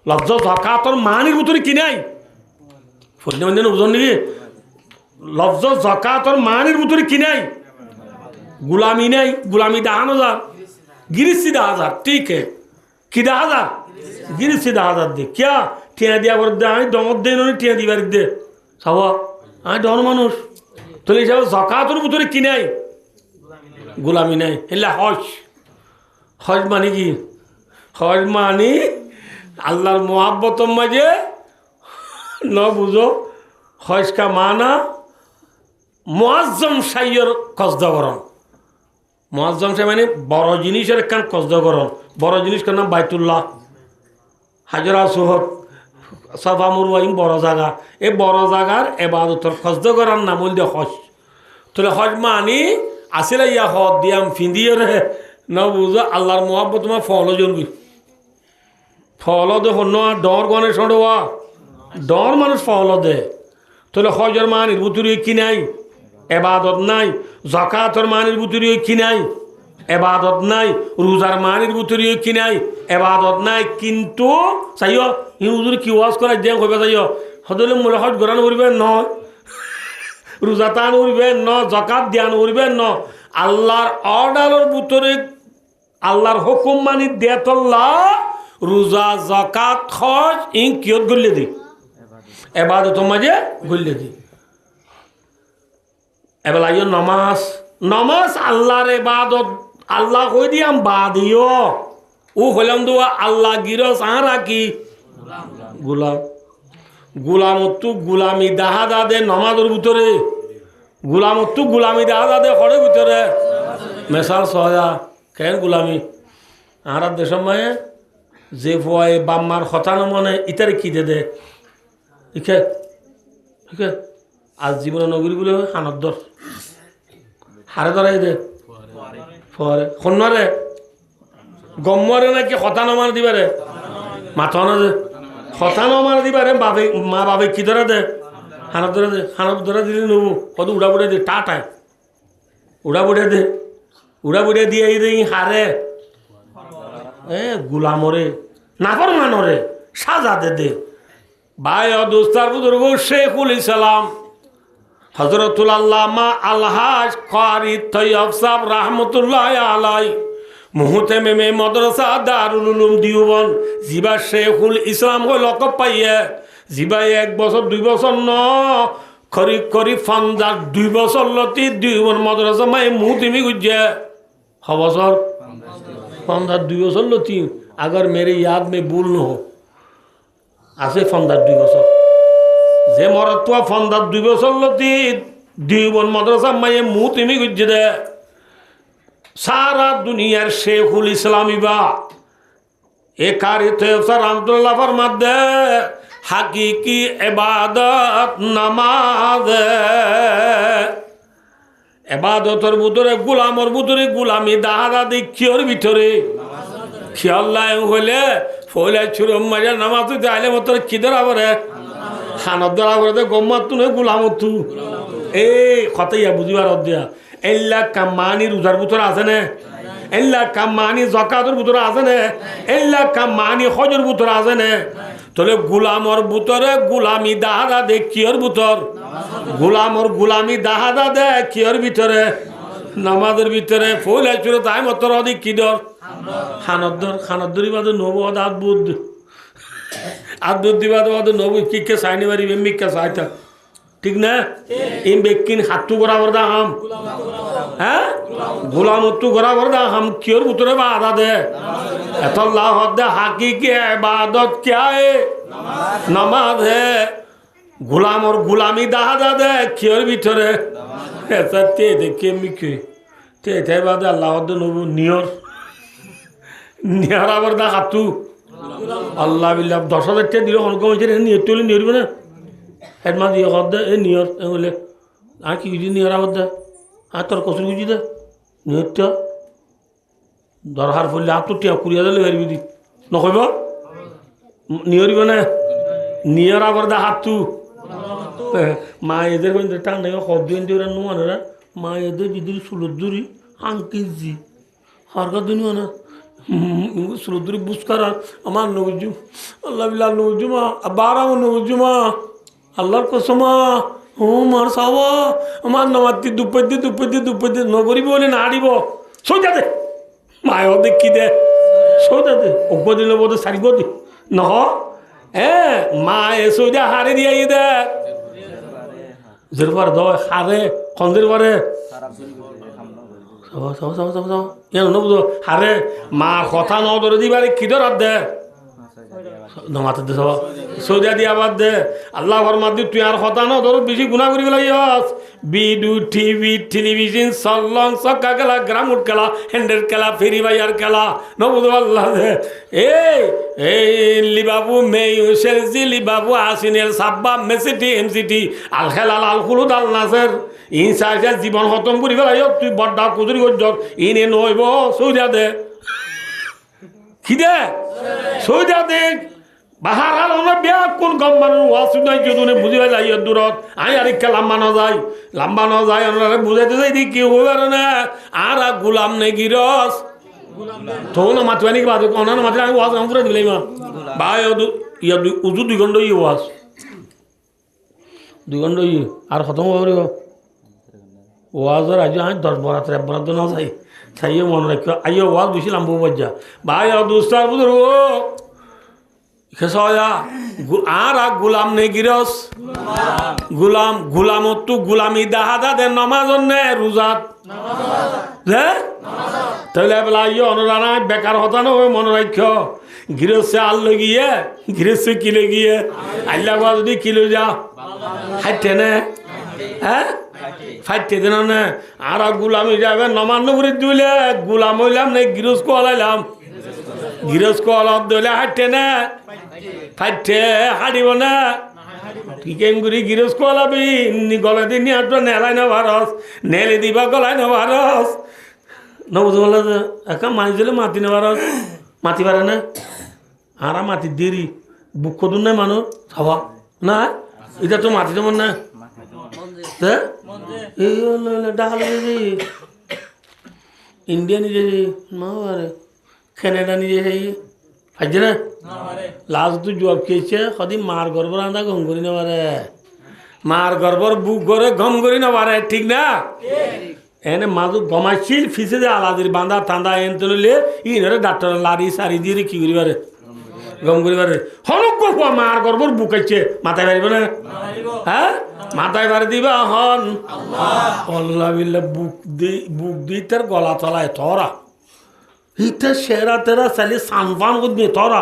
লফজ জাকাতের মানির ভিতরে কি নাই ফরিদে মানে বুঝুন নাকি লফজ জাকাতের মানির ভিতরে কি নাই गुलामी नहीं गुलामी 10,000 गिरिश 10,000 ठीक है कि 10,000 गिरिश 10,000 दे क्या ठिया दिया बर दे आई डंग दे नो ठिया दिबार दे सावा आई डन मानुष तो हिसाब जाकातर ভিতরে কি নাই गुलामी नहीं এলা হজ হজ মানে কি হজ মানে আল্লাহর মোহাব্বতের মাঝে ন বুঝো হজ কা মানা মুআজ্জম শাইয়র কসদাগরণ মুআজ্জম শাই মানে বড় জিনিসের একখান কসদাগরণ বড় জিনিস কার নাম বাইতুল্লাহ হাজরা সুহদ সাফা মুরওয়াইম বড় জায়গা এই বড় জায়গার এবাদতর কসদাগরণ নাম হল হজ তাহলে হজ মানে আসলে ইয়া হদ দিয়াম ফিন্দিয়ে রে ন বুঝো আল্লাহর মোহাব্বত তোমার ফল জনবি ফল দে হন্য ডর গনে সড়োয়া ডর মানুষ ফল দে তাহলে হজের মানির ভিতরে কি নাই এবাদত নাই যাকাতের মানির ভিতরে কি নাই এবাদত নাই রোজার মানির ভিতরে কি নাই এবাদত নাই কিন্তু চাইও হুজুর কি ওয়াজ করা দেন কইবা চাইও হদলে মূল হজ গরান করিবে ন রোজা তান করিবে ন যাকাত দিয়ান করিবে ন আল্লাহর অর্ডারের ভিতরে আল্লাহর হুকুম মানি দেতল্লাহ রোজা যাকাত হজ ইন কিয়ত গলে দি এবাদত মাঝে গলে দি এবার আইও নমাজ নমাজ আল্লাহর এবাদত আল্লাহ কই দিয়াম বাদিও ও হলাম দো আল্লাহ গিরস আরা কি গোলাম গোলামত্তু গোলামি দাহাদা দে নমাজের ভিতরে গোলামত্তু গোলামি দাহাদা দে হরের ভিতরে মেসাল সহজা কেন গোলামি আর দেশের মায়ে যে ভয় বাম্মার হতানো মনে ইতারে কি দে ইকে ইকে আজ জীবনে নগরী বলে হানদ্দর হারে ধরাই দে ফরে সন্নরে গম্মরে নাকি হতানো মার দিবারে মাথা না দে হতানো মার দিবারে বাবে মা বাবে কি ধরে দে হানত ধরে দে হানত ধরে দিলে নেবো কত উড়া বুড়ে দে টাটায় উড়া বুড়ে দে উড়া বুড়ে দিয়ে এই হারে গুলামরে নাফর মানরে সাজা দে ভাই দোস্তার বুজুর্গ শেখুল ইসলাম হযরতুল আল্লামা আলহাজ কারি তৈয়ব সাহেব রাহমাতুল্লাহ আলাই মুহতামিমে মাদ্রাসা দারুল উলুম দিওবন জিবা শেখুল ইসলাম কই লকব পাইয়ে জিবা 1 বছর 2 বছর ন করি ফান্দার 2 বছর লতি দিওবন মাদ্রাসা মাই মুহতামি গুজে হবছর ফান্দার 2 বছর লতি अगर मेरे याद में भूल न हो आसे फंदार 2 বছর যে মরত্বা ফন্দার 2 বছর লতি দিবন মাদ্রাসা মায়ে মুতিমি গুজে দে সারা দুনিয়ার শেখুল ইসলামিবা এ কারি তৈয়ব রাহমাতুল্লাহ ফরমাত দে হাকিকি ইবাদত নামাজ ইবাদতের ভিতরে গোলামর ভিতরে গোলামি দাহাদা দেখিওর ভিতরে খেয়াল্লাহ হইলে ফলে ছুরম মাঝে নামাজ আইলে মতো কিদের আবরে হানদ্দর আবরে গম্মাতু নয় গুলামতু এই কথাইয়া বুঝিবার অধ্যা এল্লা কামানি রোজার ভিতরে আছে না এল্লা কামানি যাকাতের ভিতরে আছে না এল্লা কামানি হজের ভিতরে আছে না তাহলে গুলামর ভিতরে গুলামি দাহাদা দে কিয়র ভিতর গুলামর গুলামি দাহাদা দে কিয়র ভিতরে নামাজের ভিতরে ফলে ছুরে তাই মতো অধিক কিদর খানদ্দর খানদ্দরি বাদে নব আদবুদ দিবাদ বাদে নব কিকে সাইনি বাড়ি মিক্কা সাইতা ঠিক না এই বেকিন হাতু করা বরদা হাম হ্যাঁ গোলামত্তু করা বরদা হাম কিয়র উতরে বা আদা দে এত আল্লাহ দে হাকিকি ইবাদত क्या है নামাজ হে গোলামর গোলামি দাহাদা দে কিয়র ভিতরে এটা তে দেখে মিকে তে তাই বাদে আল্লাহ দে নবু নিয়র নিয়ার আবার দা হাতু আল্লাহ বিল্লাহ 10,000 টাকা দিল অনেক হয়েছে নিয়র তুলে নিয়রবে না হেডমা দিয়ে হদ দে এ নিয়র এ বলে আর কি বুঝি নিয়র আবার দে আর তোর কচুর বুঝি দে নিয়রটা দরহার ফুললে আর তো টিয়া কুড়িয়া দিলে হেরবি দি নকইব নিয়রিব না নিয়র আবার দা হাতু মা এদের টান নাই শব্দ ওরা নোয়ানেরা মা এদের যদি সুলদুরি আঙ্কিজি হরকা দুনিয়া না সুলদুরি বুঝকার আমার নবুজু আল্লাহ বিল্লাহ নবুজুমা আবার আমার নবুজুমা আল্লাহর কসমা ও মার সাবা আমার নামাতি দুপদ্দি নগরী বলে না আড়িব সোজা দে মায় দেখি দে সোজা দে অজ্ঞ দিলে বোধ সারিব দি নহ হ্যাঁ মা এ সোজা হারে দিয়ে দে যেরবার দ হারে খন্দের বারে হারে মা কথা ন ধরে দিবারে কি ধরার দে নমাতে দে সব সৌদা দিয়া বাদ দে আল্লাহ ফরমাদ তুই আর কথা ন ধর বেশি গুণা করি গেলাইস বিডু টিভি টেলিভিশন সল্লং সক্কা খেলা গ্রামুট খেলা হ্যান্ডেল খেলা ফেরি বাইয়ার খেলা নবুদ আল্লাহ দে এই লিবাবু মেয়ু শেরজি লিবাবু আসিনের সাব্বা মেসিটি এমসিটি আল খেলাল আল খুলুদ আল নাসের ইনসাইজা জীবন খতম করি গেলাই তুই বড্ডা কুদুরি গজ্জর ইনে নইব সৌদা দে কি দে সৌদা দে বাহার হাল আমরা বিয়া কোন গম মানুষ ওয়াসুদাই যদি বুঝি যাই দূরত আই আর একটা লম্বা ন যায় আমরা বুঝাইতে যাই দি কি হইবার না আর গুলাম নে গিরস তখন মাতবা নাকি বাদ অনানো মাত্র আমি ওয়াজ আমি পুরো দিলাই মা ভাই ইয়া উজু 2 ঘন্টা ইয়ে ওয়াজ 2 ঘন্টা ইয়ে আর খতম হয়ে গেল ওয়াজর আজ আমি 10 বরাত না যাই সাইয়ে মনে রাখিও আইও ওয়াজ বেশি লাম্বো বাজ্জা ভাই দুস্তার বুঝর ও খেসয়া আর গুলাম নে গিরস গুলামত্তু গুলামি দাহাদা দে নমাজ নে রোজাত দে তাহলে বলা ইয়ে অনুরানা বেকার হতা না ওই মনে রাখ্য গৃহস্থে আল লগিয়ে গৃহস্থ কিলে গিয়ে আল্লাহ যদি কিলো যা হাইটে নে হ্যাঁ ফাইটে দিন না আর গুলামি যাবে নমান্য করে দিলে গুলাম হইলাম না গৃহস্থ হলাইলাম গৃহস্থ হলাম দিলে হাইটে নে ফাইটে হাঁটিব না ঠিক এমগুড়ি গৃহস্থ হলাবি গলে দিন তো নেলাই না ভারস নেলে দিবা গলাই না ভারস নবুঝ বলে একা মাছ দিলে মাতি না ভারস মাতি পারে না আর মাতি দেরি বুক কদুন নাই মানুষ হবা না এটা তো মাতি যেমন না ডাল ইন্ডিয়া নিজে মারে কানাডা নিজে ফাইছে না লাস্ট তো জব খেয়েছে সদি মার গর্বর আন্দা গম করি না পারে মার গর্বর বুক করে গম করি না পারে ঠিক না এনে মাজু গমাইছিল ফিসে যে আলাদির বাঁধা ঠান্ডা এন তুললে ইনরে ডাক্তার লারি সারি দিয়ে কি করি পারে গম করি পারে হলক কোয়া মার গর্বর বুকাইছে মাথায় পারিব না হ্যাঁ মাথায় বাড়ি দিবা হন আল্লাহ বিল্লাহ বুক দি তার গলা তলায় তোরা ইটা সেরা তেরা চাইলে সানফান করবি তোরা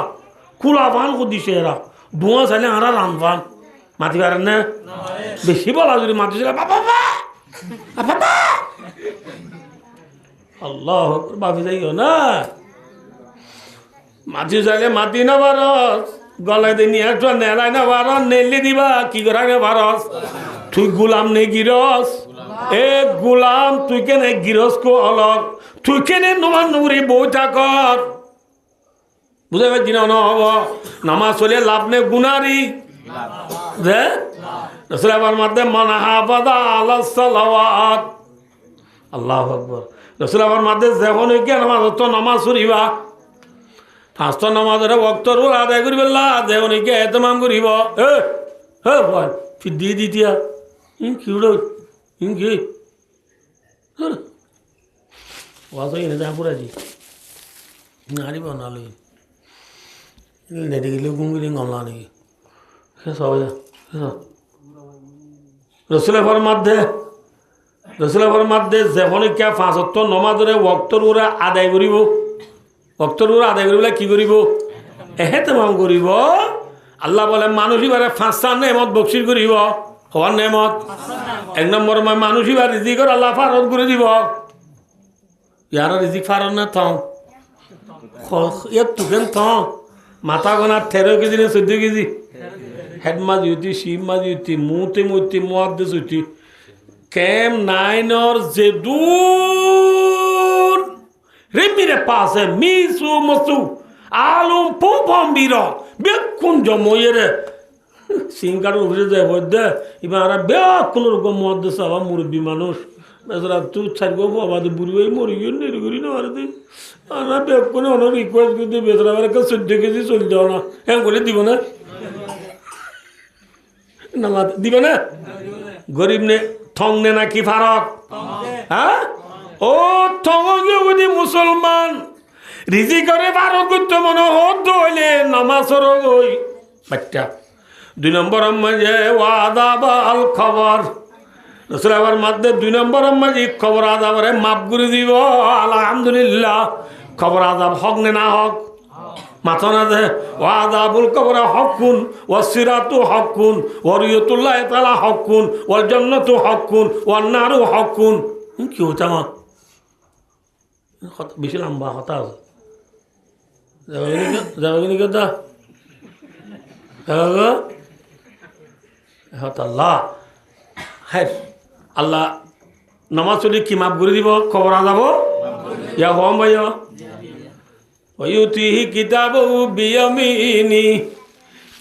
কুলা ফান করবি সেরা ধোঁয়া চাইলে আরা রানফান মাতি পারেন না বেশি বলা যদি মাতি ছিল বাবা আল্লাহ বাপি যাই না মাতি চাইলে মাতি না পারস গলায় দিয়ে নিয়ে একটা নেড়াই না পারস নেলি দিবা কি করা নে পারস তুই গুলাম নে গিরস এ গুলাম তুই কেনে গিরস কো অলক তুই কেনে নমান নগরী বই থাকর বুঝে পারছি না হব নামাজ চলে লাভ নে গুনারি যে রসুলের মধ্যে মানা হাফাদা আলাস সালাওয়াত আল্লাহু আকবার রসুলের মধ্যে যখন কি নামাজ তো নামাজ পড়িবা পাঁচটা নামাজের বক্তর আদায় করি বললা যেমন কি এতমাম করিব হে ভাই ফির দিয়ে দিতিয়া কি উড়ো কি ওয়াজ হয়ে যা পুরাজি নারিব নালই নেটে গেলে ঘুম গেলে গমলা নাকি সবাই রসুলের ফরমাধ্যে যখন কে 5 ওয়াক্ত নমাজরে ওয়াক্তর ওরা আদায় করিব কি করিব এহতেমাম করিব। আল্লাহ বলে মানুষ এবারে 5টা নেমত বকশিস করিব। হওয়ার নেমত 1 নম্বর মানুষ এবার রিজিকর আল্লাহ ফারত করে দিব। ইয়ার রিজিক ফারত না থাও ইয়ার তুকেন থাও মাথা গোনা 13 কেজি না 14 কেজি হেড মাঝি হইতি শিব মাঝি হইতি মুতে মুহাদ্দিস হইতি কেম 9 যে দুন রিমিরে পাশে মিসু মসু আলম পম বীর বেকুন জময়েরে সিংকার উপরে যায় বৈদ্যে এবার বেকুন রকম মুহাদ্দিস আবার মুরব্বী মানুষ বেচারা তুই ছাড় গো বাবা বুড়ি হয়ে মরি গিয়ে নেড়ে করি না আর দি আর বেকুনে অনেক রিকোয়েস্ট করতে বেচারা 14 কেজি চলে যাও না হ্যাঁ করে দিব না নামাজ দিবে না গরিব নে থং নে না কি ফারক হ্যাঁ ও থং যদি মুসলমান রিজি করে ফারক করতে মনে হত হইলে নামাজর ওই বাচ্চা 2 নম্বর মাঝে ওয়াদাবাল খবর রসুল আবার মধ্যে 2 নম্বর মাঝে খবর আদাবরে মাফ করে দিব আলহামদুলিল্লাহ। খবর আদাব হক নে না হক মাথা না দে ওয়াদাবুল কবরা হকুন ওয়াসিরাতু হকুন ওয়ারিয়াতুল্লাহ তাআলা হকুন ওয়াল জান্নাতু হকুন ওয়ান নারু হকুন। কি হচ্ছে আমার বেশি লম্বা কথা আছে যাবে কথা আল্লাহ হ্যাঁ আল্লাহ নামাজ চলি কি মাফ করে দিব খবর আদাব ইয়া হম ভাইয়া ওয়ুতিহি কিতাবহু বিয়ামিনি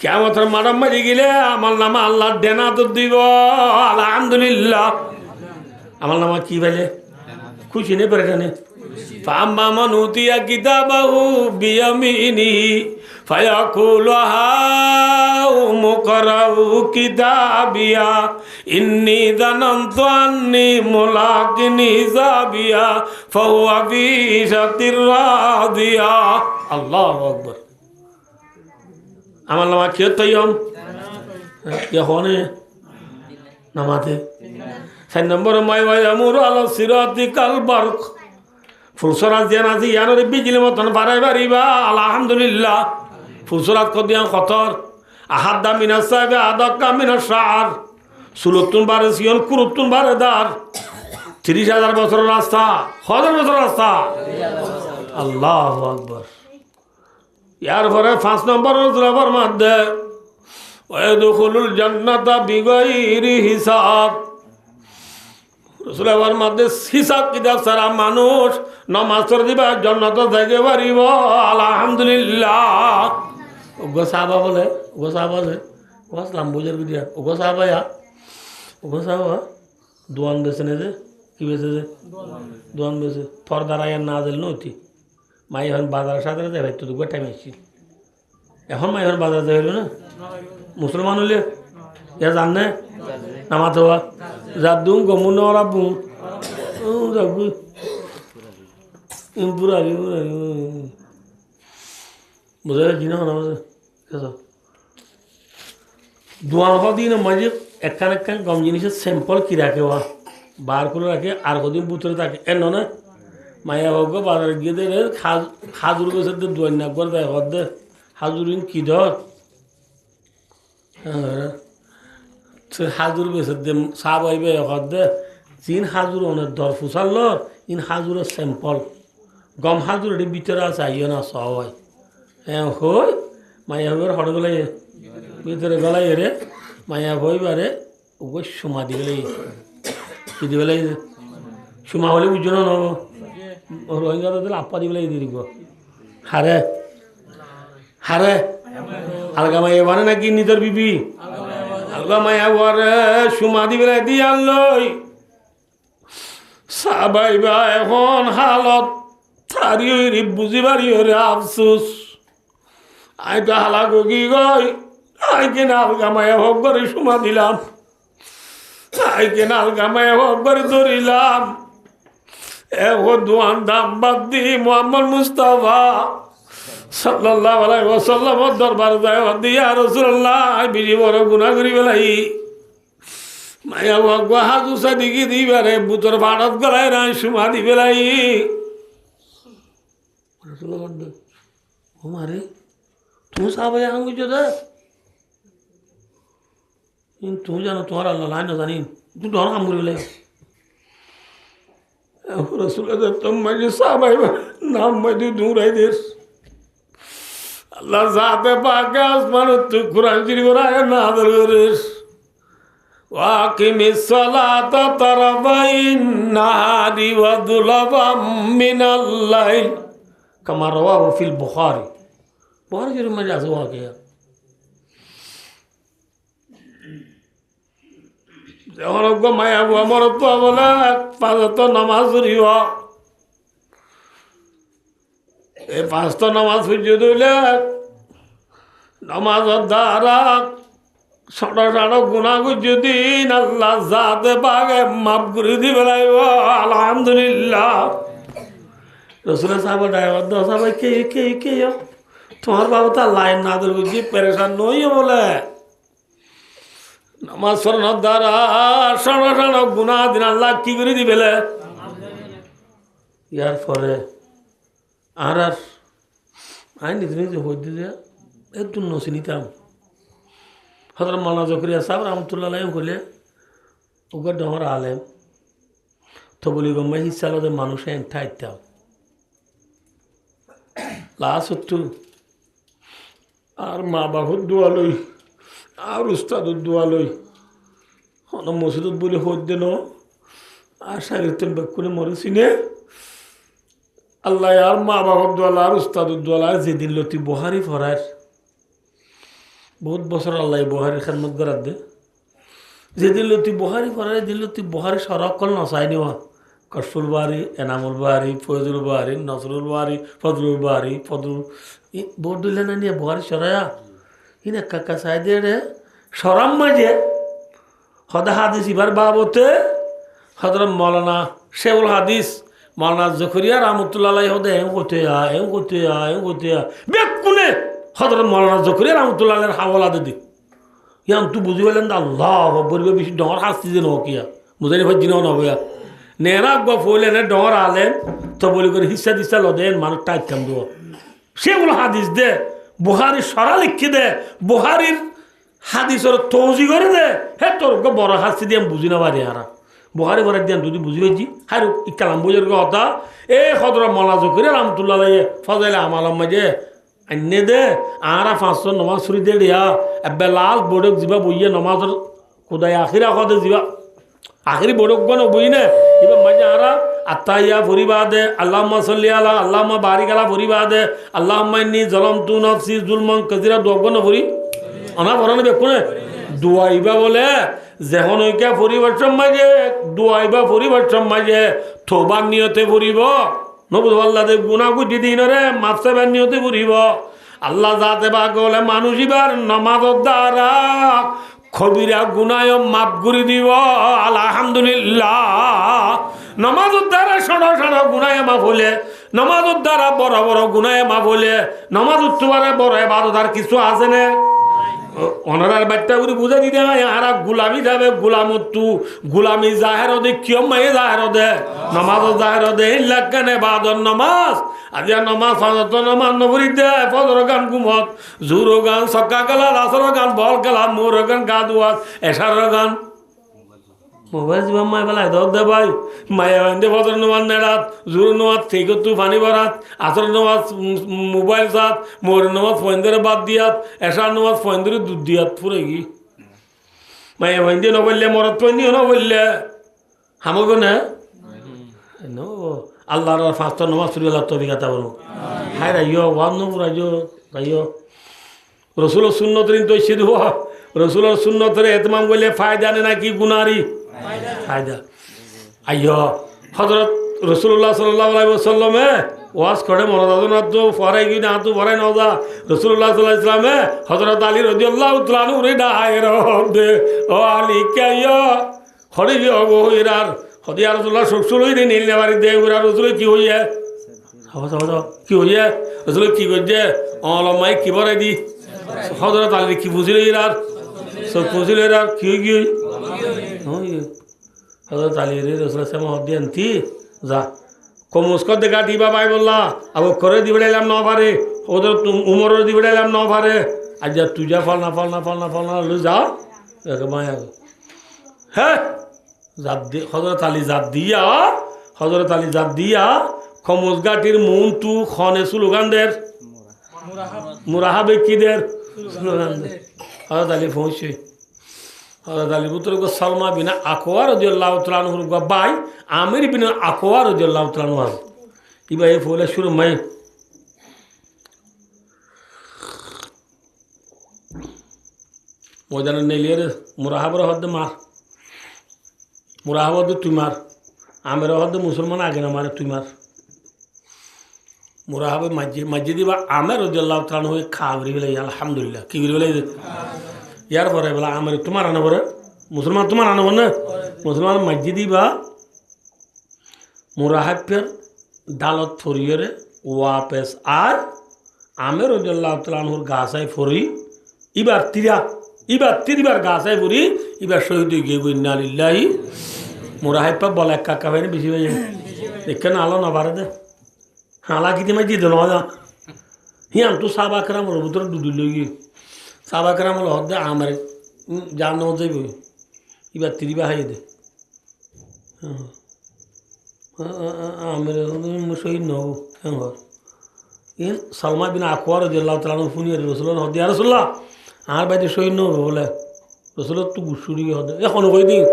কিয়ামতের মারাম মারি গেলে আমার নামা আল্লাহ দেনা তো দিব আলহামদুলিল্লাহ। আমার নামা কি বলে খুশি নেই পেরেছানে ফাম্মা মান উতিয়া কিতাবহু বিয়ামিনি ফায়াকুলু হাউ মুকরাউ কিতাবিয়া ইন্নী যানানতু আন্নী মুলাকিন হিসাবিয়া ফাহুয়া ফি শাতির রাদিয়া। আল্লাহু আকবার। আমার নামা কি তৈয়ম ইহনে নামাতে 4 নম্বর মাই ওয়ামুরু আলা সিরাতি কাল বারক ফুলসরাত জানাজি ইয়ানরে বিজলি মতন বাড়াই বাড়িবা আলহামদুলিল্লাহ। ফুলসরাত কদিয়ান খতর আহাদা মিনাস সাইবে আদাকা মিনাস শাআর সুলতুন বারে সিয়ন কুরুতুন বারে দার 30,000 বছরের রাস্তা 1000 বছরের রাস্তা আল্লাহু আকবার। ইয়ার পরে 5 নম্বর রসুলের মধ্যে ওয়াদখুলুল জান্নাতা বিগাইরি হিসাব রসুলের মধ্যে হিসাব কিতাব ছাড়া মানুষ নামাজ পড়ে দিবা জান্নাত যাইতে পারিব আলহামদুলিল্লাহ। ওগো সাহাবা বলে ওয়াসলাম বুঝার দিয়া ওগো সাহাবা দোয়ান বেছে নে যে কি বেছে যে দোয়ান বেছে পর্দার আয়ার না দিল নতি মাই এখন বাজারের সাথে যাই ভাই তো দুটো টাইম আসছি এখন মাই এখন বাজার যাইল না মুসলমান হলে এ জান না নামাজ হওয়া যা দুম গমু নরা বুম যাবো পুরা বুঝা যাচ্ছি না নামাজ দোয়ান হওয়া দিন মাঝে একখান কম জিনিসের স্যাম্পল কি রাখে ওয়া বার করে রাখে আর কদিন বুতরে থাকে এন না মায়া ভাগ্য বাজারে গিয়ে দে খাজুর গেছে দোয়ান না করে দেয় হদ দে হাজুর কি ধর হাজুর বেছে দে সাপ আইবে হদ দে জিন হাজুর অনেক দর ফুসাল ইন হাজুরের স্যাম্পল গম হাজুর এটি ভিতরে আছে আইও না সব হয় হ্যাঁ হই মায়া ভাইয়ের হড় গেলাই ভিতরে গলাই রে মায়া ভাইবারে ওই সুমা দি গেলাই কি দি গেলাই সুমা হলে বুঝছো না রোহিঙ্গা দিলে আপা দি গেলাই দিয়ে দিব হারে আলগা মাইয়া বানে নাকি নিজের বিবি আলগা মাইয়া বারে সুমা দি গেলাই দিয়ে আনলই সাবাইবা এখন হালত থারি বুঝি বাড়ি রে আফসুস আইটা হালা গি গই আইকে না আলগা মায়া হোক করে সুমা দিলাম আইকে না আলগা মায়া হোক করে ধরিলাম এখন দোয়ান দাম বাদ দি মোহাম্মদ মুস্তাফা সাল্লাল্লাহু আলাইহি ওয়াসাল্লাম দরবার যায় দিয়া রাসূলুল্লাহ বিজি বড় গুনাহ করি বেলাই মায়া বাবা হাজুসা দিকে দিবারে বুতর ভাড়ত গলায় রায় সুমা দিবে লাই ও মারে তুমি সাবাই আঙ্গুছ দে তুমি জানো তোমার আল্লাহ লাইন জানি তুমি ডর কাম করিলে রসুলের তোমাকে সাবাই নাম মাঝে দূরাই দেশ আল্লাহ সাথে পাকে আসমান তুই কোরআন শরীফ রায় না করিস ওয়াকিমিস সালাতা তারাবাইন নাহারি ওয়া দুলাবাম মিনাল লাইল কামা রাওয়াহু ফিল বুখারী শরীফ মধ্যে আছে ওয়াকিয়া যখন মায়া আমার তো বলে পাঁচত নামাজ পড়িব এই পাঁচটা নামাজ পড়িয়ে দিলে নামাজের দ্বারা ছোট ছোট গুণা যদি আল্লাহ যাতে পাগে মাফ করে দিবে লাগব আলহামদুলিল্লাহ রসুল সাহেব ড্রাইভার দো সাহেব কে কে কে তোমার বাবু তো লাইন না ধরে বুঝি পেরেশান নই বলে নামাজ পড়ানোর দ্বারা ছোট ছোট গুণা দিন আল্লাহ কি করে দিবেলে ইয়ার পরে আর আর আই নিজে নিজে হইতে যে একটু নসি নিতাম হজরত মৌলানা জকরিয়া সাহেব রহমতুল্লাহ করলে ওকে ডর আলেম তো বলি গম্মা হিসাল মানুষে ঠাইতাম লাস্ট আর মা বাবুর দোয়া লই আর উস্তাদুর দোয়া লই হন মসজিদত বলে হইত দেন আর সাগরিতেন বেকুনে মরেছি নে আল্লাহ আর মা বাবার দোয়ালা আর উস্তাদুর দোয়ালা যেদিন লতি বহারি ফরার বহুত বছর আল্লাহ বহারির খেদমত করার দে যেদিন লতি বহারি ফরার দিন লতি বহারি সরক কল নচাই নেওয়া কসফুল বাহারি এনামুল বাহারি ফয়জুল বাহারি নসরুল বাহারি ফজলুল বাহারি ফজলুল বোর্ড দিলে না নিয়ে বহারি সরায়া ইনে কাকা চাই দিয়ে রে সরাম মাঝে হদা হাদিস ইবার বাবতে হজরত মৌলানা শেউল হাদিস মৌলানা জকরিয়া রহমতুল্লাহ হদে এম করতে বেকুনে হজরত মৌলানা জকরিয়া রহমতুল্লাহ হাওয়ালা দিদি ইয়ান তুই বুঝি পেলেন আল্লাহ বলবে বেশি ডর হাসতি যে নকিয়া বুঝাই ভাই জিনাও নবয়া নেরা গো ফলে নে ডর আলেন তো বলি করে হিসা দিসা লদেন মানুষ টাইট কাম দেব সেগুলো হাদিস দে বুহারির সরা লিখি দে বুহারির হাদিসের তৌজি করে দে হে তোর বড় হাসি দিয়ে বুঝি না পারি আর বুহারি করে দিয়ে যদি বুঝি পেয়েছি হারু ইকালাম বুঝের কথা এ হদর মৌলানা জকরিয়া রহমতুল্লাহ ফজাইলে আমালাম মাঝে আন্নে দে আরা 500 নমাজ ছুরি দে দিয়া এবে লাল বড়ক যাবা বইয়ে নমাজের কোদায় আখিরা কদে যাবা আখিরি বড়ক গন বই না এবার মাঝে আরা আত্তাইয়া ফরিবা দে আল্লাহুম্মা সাল্লি আলা আল্লাহুম্মা বারিক আলা ফরিবা দে আল্লাহুম্মা ইন্নী যালামতু নাফসি যুলমান কাসীরা দোগন ফরি আনা বরানে বেকুনে দুয়াইবা বলে যেহন ওইকা পরিবর্তন মাঝে দুয়াইবা পরিবর্তন মাঝে থোবার নিয়তে পড়িব নবুল আল্লাহ দে গুনাহ গুটি দিনরে মাফ চাইবার নিয়তে পড়িব আল্লাহ যাতে বা গলে মানুষ ইবার নামাজের দ্বারা খবিরা গুনায় মাফ করে দিব আলহামদুলিল্লাহ নামাজের দ্বারা ছোট ছোট গুনায় মাফ হলে নামাজের দ্বারা বড় বড় গুনায় মাফ হলে নামাজ উঠতে বড় ইবাদত আর কিছু আছে না অনারার বাচ্চা করে বুঝে দিতে হয় আর গুলামি যাবে গুলামতু গুলামি জাহের দে কিয়ম মায়ে জাহের দে নামাজ জাহের দে ইল্লাকানে বাদর নামাজ আজি নামাজ ফাজত নামাজ নবরি দে ফজর গান গুমত জুর গান সক্কা গলা আসর গান বল গলা মোর গান গাদুয়াত এশার গান মোবাইল জীবন মাই বেলা দর দে ভাই মায়া বান্ধে ফজর নামাজ নেড়াত জুর নামাজ থেকে তু পানি ভরাত আসর নামাজ মোবাইল সাত মোর নামাজ ফয়েন্দের বাদ দিয়াত এশার নামাজ ফয়েন্দের দুধ দিয়াত ফুরে গি মায়া বান্ধে নবললে মরত পয়নিও নবললে হামগো না নো আল্লাহর 5টা নামাজ পড়ি আল্লাহ তৌফিক আতা করো হায় রাইও ওয়ান নো রাইও রাইও রাসূলের সুন্নতরিন তো শির হওয়া রাসূলের সুন্নতরে ইতমাম করলে ফায়দা নে নাকি গুনারি ফায়দা আইয়ো হযরত রাসূলুল্লাহ সাল্লাল্লাহু আলাইহি ওয়াসাল্লামে ওয়াজ করে মরাদানা তো ফরাই কি না তো ফরাই নওদা রাসূলুল্লাহ সাল্লাল্লাহু আলাইহি ওয়াসাল্লামে হযরত আলী রাদিয়াল্লাহু তাআলা নু রে ডায়ের দে ও আলী কাইয়া হরি গো ইরার হদিয়া রাসূলুল্লাহ সকসুলই রে নীল নেবারি দে ওরা রাসূল কি হইয়া হওয়া কি হইয়া রাসূল কি কইছে অলমাই কি বরে দি হযরত আলী কি বুঝিলে ইরার সব বুঝিলে ইরার কি কি ও হজরত আলী রসুল মহদ্দি আনতি যা কমস্কর দেখা দিবা ভাই বললা আবু করে দিবে এলাম ন পারে ওদের উমরের দিবে এলাম ন পারে আর যা তুই যা ফল না লু যা মায়া হ্যাঁ জাত দি হজরত আলী জাত দিয়া খমস গাটির মন তু খনে স্লোগানদের মুরাহা ব্যক্তিদের স্লোগানদের হজরত আলী পৌঁছে হজরত আলী পুত্র সালমা বিনা আকোয়া রাদিয়াল্লাহু তাআলা আনহুর বাই আমির বিনা আকোয়া রাদিয়াল্লাহু তাআলা আনহু ইবা এ ফলে শুরু মাই ময়দানে নেলিয়ে মুরাহাবর হদ্দে মার মুরাহাবদ তুই মার আমের হদ্দে মুসলমান আগে না মারে তুই মার মুরাহাবে মাঝে দিবা আমের রাদিয়াল্লাহু তাআলা আনহু খাবরি বলে আলহামদুলিল্লাহ কি বলে ইয়ার পরে বলা আমার তোমার আনা পরে মুসলমান তোমার আনব না মুসলমান মাঝে দিবা মুরাহাবের ডালত ফরিয়রে ওয়াপেস আর আমের রাদিয়াল্লাহু তাআলা আনহুর গাছায় ফরি ইবার তিরিবার গাছায় ফরি ইবার শহীদ গিয়ে ইন্না লিল্লাহি মুরাহাব বলে এক কাকা ভাই বেশি হয়ে যায় দেখে না আলো না বাড়ে দে হালা কিতে মাঝে দিল না হিয়াম তো সাবা করাম ভিতরে ডুডুল গিয়ে সাবা করাম হদ্দে আমার যা ন যাইব এবার তিরিবা হাই দে আমার শহীদ নহব হ্যাঁ ইন সালমা বিন আকোয়া রাদিয়াল্লাহু তাআলা আনহু ফুনিয়ে রসুল হদ্দে ইয়া রাসূলুল্লাহ আর বাইতে শহীদ নহব বলে রসুল তো গুসুরি হদ্দে এখন কই দিন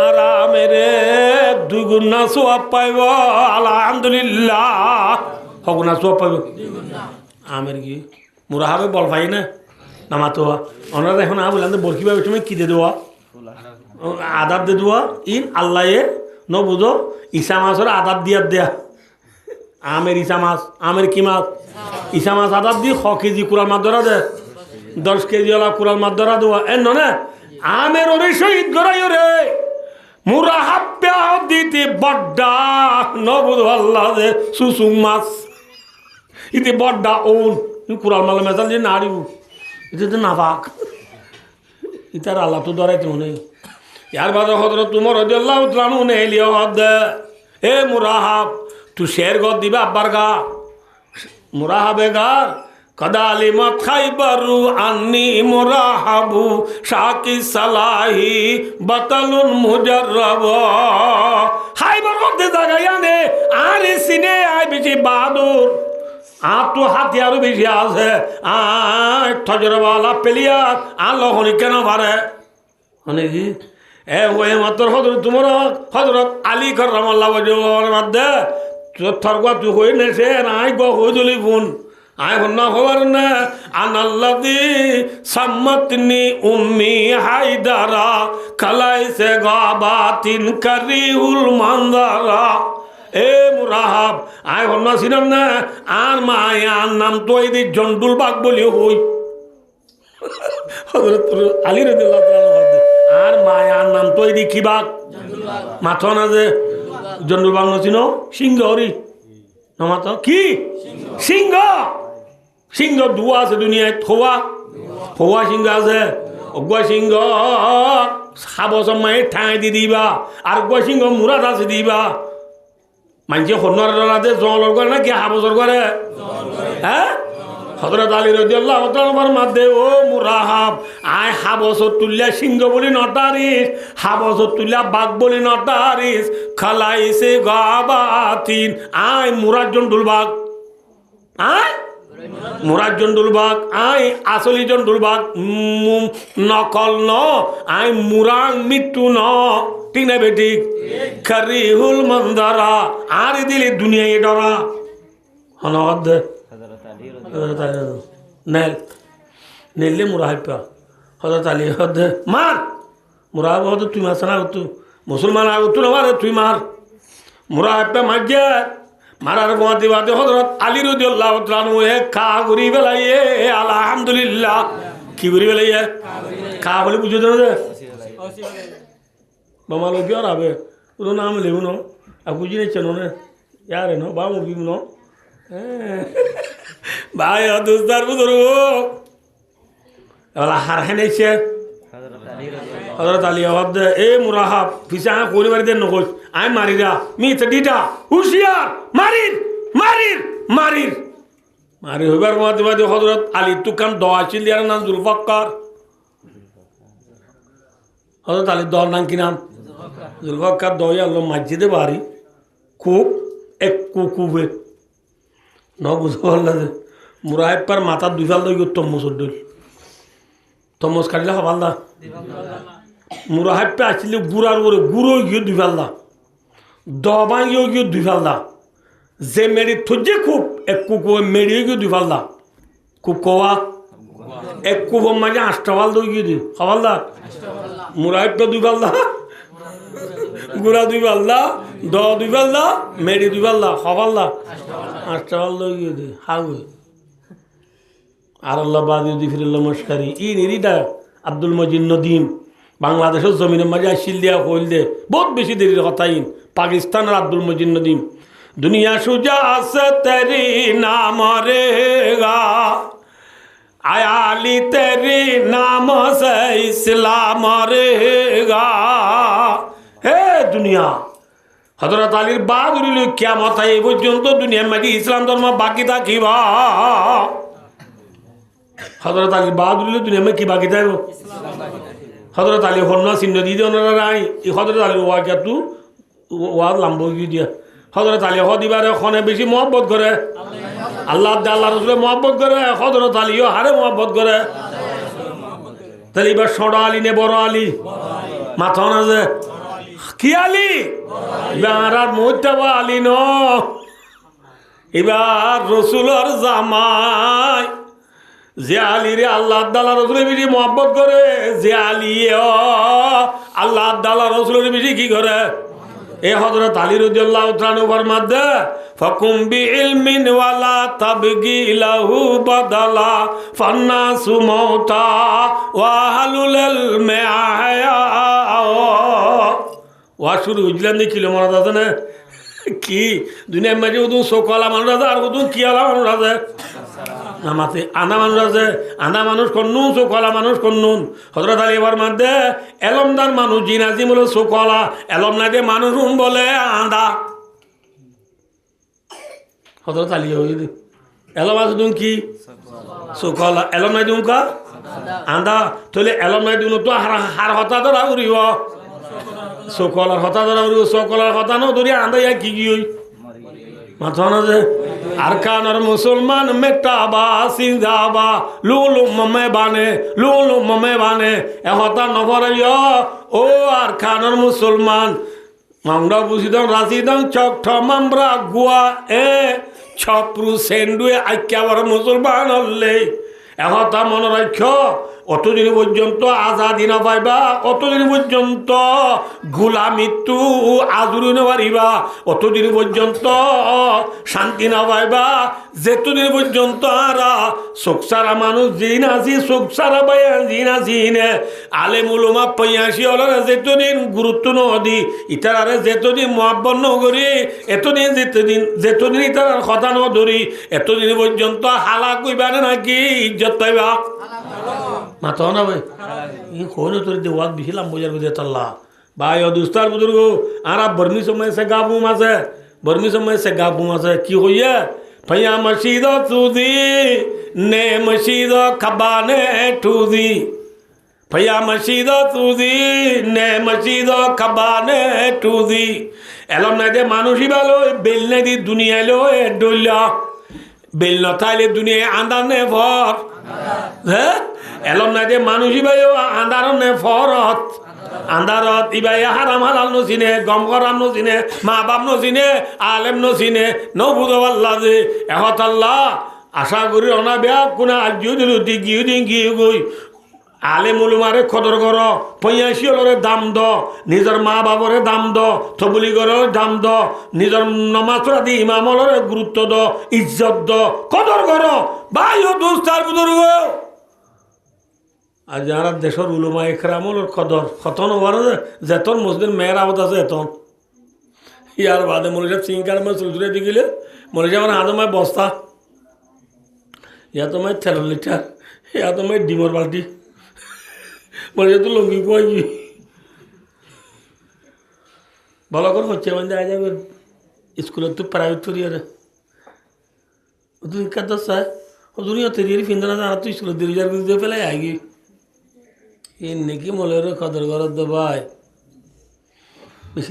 আর আমেরে দুই গুণা সোয়াব পাইব আলহামদুলিল্লাহ হগুনা সোয়াব পাইব আমের কি মুরাহাবে বল পাই না নামাতো ওনারা এখন বললাম বরকি ভাবে তুমি কি দে দেওয়া আদাব দে দেওয়া ইন আল্লাহ ন বুঝো ইসা মাছের আদাব দিয়া দেয়া আমের ইসা মাছ আমের কি মাছ ইসা মাছ আদাব দি 100 কেজি কুড়াল মাছ ধরা দে 10 কেজি ওলা কুড়াল মাছ ধরা দেওয়া এন না আমের ওরে শহীদ গড়াই রে মুরাহাব্বা দিতে বড্ডা ন বুঝো আল্লাহ দে সুসুং মাছ ইতে বড্ডা ওন কুড়াল মাল মেজাল যে না আড়িব এটা তো নাপাক ইতার আল্লাহ তো ধরাইতে মনে ইয়ার বাদ হজরত তোমার রাদিয়াল্লাহু তাআলা আনহু নেলিয়া হদে এ মুরাহাব তু শের গদ দিবা আব্বার গা মুরাহাবে গা কদালিমত খাইবারু আন্নি মুরাহাবু শাকি সালাহি বাতালুন মুজাররাব খাইবার গদে জাগাইয়া নে আরে সিনে আই বেশি বাহাদুর আর তো হাতিয়ারও বেশি আছে আর ঠজরওয়ালা প্লেয়ার আর লখনি কেন পারে অনেকি ওই মাত্র হজরত তোমার হজরত আলী কাররামাল্লাহু ওয়াজহুর মধ্যে থরগা তুই হই নেছে নাই গো হজলি ফোন আয় হন্না খবর না আনাল্লাযী সাম্মাতনি উম্মি হায়দারা কালাইসে গাবাতিন কারিহুল মানজারা এ মুরাহাব আয় হন্না ছিলাম না আর মায়ার নাম তো এই জন্ডুল বাগ বলি হই হযরত আলী রাদিয়াল্লাহু তাআলা আর মায়ার নাম তো এই কি বাগ মাথা না যে জন্ডুল বাগ নছিল সিংহ হরি না মাথা কি সিংহ সিংহ দুয়া আছে দুনিয়ায় খোয়া সিংহ আছে অগুয়া সিংহ সাবসম মায়ের ঠাঁই দি দিবা আর অগুয়া সিংহ মুরাদ আছে দিবা মানুষে হন্যর ডলাতে জলর করে না কি হাবসর করে হ্যাঁ হযরত আলী রাদিয়াল্লাহু তাআলার মধ্যে ও মুরাহাব আয় হাবসর তুল্লা সিংহ বলি নটারিস হাবসর তুল্লা বাঘ বলি নটারিস খালাইছে গাবাতিন আয় মুরাদ জন্ডুল বাঘ আয় মুরাদ জন্ডুল বাঘ আয় আসলি জন্ডুল বাঘ নকল ন আয় মুরাং মৃত্যু ন ঠিক না বেঠিক কারিহুল মানজারা আর দিলে দুনিয়ায় ডরা হনদ নেল নেলে মুরাহাব হযরত আলী হদ মার মুরাহাব হদ তুই মাছ না তু মুসলমান আগ তু না মারে তুই মার মুরাহাব মাঝে মারার গোয়াতে বাদে হযরত আলী রাদিয়াল্লাহু তাআলা আনহু খা ঘুরি বেলাইয়ে আলহামদুলিল্লাহ কি ঘুরি বেলাইয়ে খা বলে বুঝে দে মামা লোক আর আবে পুরো নাম লেবু নো আর বুঝি নেই চেনো না यार नो बा मुबी नो भाई दोस्तार बुजुर्ग वाला हार है नहीं से হযরত আলী আওয়াজ দে এ মুরাহাব পিছে আ কোলি মারি দেন নকল আই মারিরা মি তে ডিটা হুশিয়ার মারির মারির মারির মারি হইবার মধ্যে মধ্যে হযরত আলী তুকান দোয়া ছিল ইয়ার নাম জুলফাকার হযরত আলী দর নাম কি নাম জুলফাকার দয়া আল্লাহ মসজিদে বাড়ি খুব এক কুকুবে ন বুঝতে পারলে যে মুরাহেব পার মাথা দুই ফাল দই তম্মস উদ্দল তম্মস কাটিলে হবাল দা মুরাহেব পে আসলে গুড়ার করে গুঁড়ো গিয়ে দুই ফাল দা দবা গিয়ে দুই ফাল দা যে মেরি থুজে খুব এক কুকু মেরিয়ে গিয়ে দুই ফাল দা খুব কোয়া এক কুকুর মাঝে 8টা ফাল দই গিয়ে দি হবাল দা মুরাহেব পে দুই ফাল দা গুড়া দুই ফাল দা দ দুই ফাল দা মেরি দুই ফাল দা হবাল দা 8টা ফাল দই গিয়ে দি হাউ আর আল্লাহ বাদি ফিরুল্লাহ মশকারি ই নিরিটা আব্দুল মজিদ নদীম বাংলাদেশের জমিনের মাঝে আসিল দিয়া হইল দে বহুত বেশি দেরির কথা ইন পাকিস্তানের আব্দুল মজিদ নদীম দুনিয়া সুজা আছে তেরি নাম রেগা আয়ালি তেরি নাম সে ইসলাম রেগা হে দুনিয়া হযরত আলীর বাদ উড়িল কিয়ামত এই পর্যন্ত দুনিয়ার মাঝে ইসলাম ধর্ম বাকি থাকিবা হযরত আলী বাহাদুর দুনিয়া में কি বাকি থাকবো হযরত আলী হন্না চিহ্ন দিয়ে দিয়ে ওনারা নাই এই হযরত আলীর ওয়াকিয়া তু ওয়াজ লাম্ব গিয়ে দিয়া হযরত আলী হদিবারে খনে বেশি মহব্বত করে আল্লাহ আল্লাহ রসুলের মহব্বত করে হযরত আলীও হারে মহব্বত করে তাহলে এবার ছোট আলী নে বড় আলী মাথা না যে কি আলী এবার আর মোহতাবা আলী ন এবার রসুলের জামাই যে আলী রে আল্লাহ আল্লাহ রসুলের বেশি মহব্বত করে যে আলী আল্লাহ আল্লাহ রসুলের বেশি কি করে এ হযরত আলী রাদিয়াল্লাহু তাআলা ফরমাতে ফাকুম বিইলমিন ওয়ালা তাবগি লাহু বাদালা ফান্নাসু মাউতা ওয়া হালুল মায়া ওয়া শুরু হইলেন দেখিল মনে আছে না কি দুনিয়ার মাঝে উদু সকলা মানুষ আছে আর উদু কি আলা মানুষ আছে নামাতে আনা মানুষ আছে আনা মানুষ কন্নুন চোখলা মানুষ কন্নুন হযরত আলী এবার মধ্যে এলমদার মানুষ জিনাজি বলে চোখলা এলম নাই দিয়ে মানুষ বলে আন্দা হযরত আলী হইল এলম আছে তুমি কি চোখলা এলম নাই দিম কা আন্দা তাহলে এলম নাই দিম তো হার হতা ধরা উড়িব চোখলার হতা ধরা উড়িব চোখলার হতা ন ধরি আন্দা ইয়া কি কি হই মাথা না যে আরকানের মুসলমান মেটাবা সিন্দাবা লুলু মমে বানে এহতা নভরাইয় ও আরকানের মুসলমান মামরা বুঝিদাম রাজিদাম চক ঠমামরা গুয়া এ ছপ্রু সেন্ডুয়ে আইক্যাবার মুসলমান হলে এহতা মনে রাখ অতদিন পর্যন্ত আজাদি না পাইবা অতদিন পর্যন্ত গোলামিত্তু আদুরি না পারিবা অতদিন পর্যন্ত শান্তি না পাইবা যেতদিন পর্যন্ত আরা চোখসারা মানুষ জিন আছি চোখসারা পাইয়া জিন আছিনে আলে মুলুমা পঁয়াশি হলারে যেতদিন গুরুত্ব নদি ইতারে যেতদিন মহাব্বন নগরী এতদিন যেতদিন ইতার কথা নধরি এতদিন পর্যন্ত হালা কইবানে নাকি ইজ্জত পাইবা মাথা না ভাই ই কোন তোর দেওয়াত দিছিলাম বোঝার বুঝে তাল্লা ভাই ও দুস্তার বুজুর্গ আর বর্মি সময় সে গাবুম আছে বর্মি সময় সে গাবুম আছে কি হইয়া भैया मशीद तुदी ने मशीद खबाने ठूदी भैया मशीद तुदी ने मशीद खबाने ठूदी एलम ना दे मानुषी बालो बेल ने दी दुनिया लो ए डोला बेल न थाले दुनिया आंदा ने भर है एलम ना दे मानुषी बालो आंदा ने फरत আন্দারত ইবাই হারাম হালাল নসিনে গম করাম নসিনে মা বাপ নসিনে আলেম নসিনে নবুদ আল্লাহ যে এহত আল্লাহ আশা করি অনা বেয়া কোনা আজিও দিল গিয়ে দিন গিয়ে গই আলেম উলুমারে খদর কর পঁয়াশি হলরে দাম দ নিজের মা বাবরে দাম দ থবুলি করে দাম দ নিজের নমাজরা দি ইমাম হলরে গুরুত্ব দ ইজ্জত দ কদর কর ভাই ও দোস্তার বুজুর্গ আর যারা দেশের উলুমা একরামল কদর খতন হওয়ার যেতন মসজিদের মেয়ের আবদ আছে এতন ইয়ার বাদে মনে সাহেব সিংকার মানে চুলচুলে দিয়ে গেলে মনে সাহেব আমার হাতে মায় বস্তা ইয়া তো মায় 13 লিটার ইয়া তো মায় ডিমর বালতি বলে তো লঙ্গি পাই ভালো করে হচ্ছে মানে দেখা যাবে স্কুলের তো প্রাইভেট পড়িয়ে তুই কাদ স্যার দুনিয়া তেরি ফিন্দনা জানা তুই স্কুলের দেরি যার দিয়ে ফেলে আগে এ নাকি মলের কদর করার দে ভাই বেশি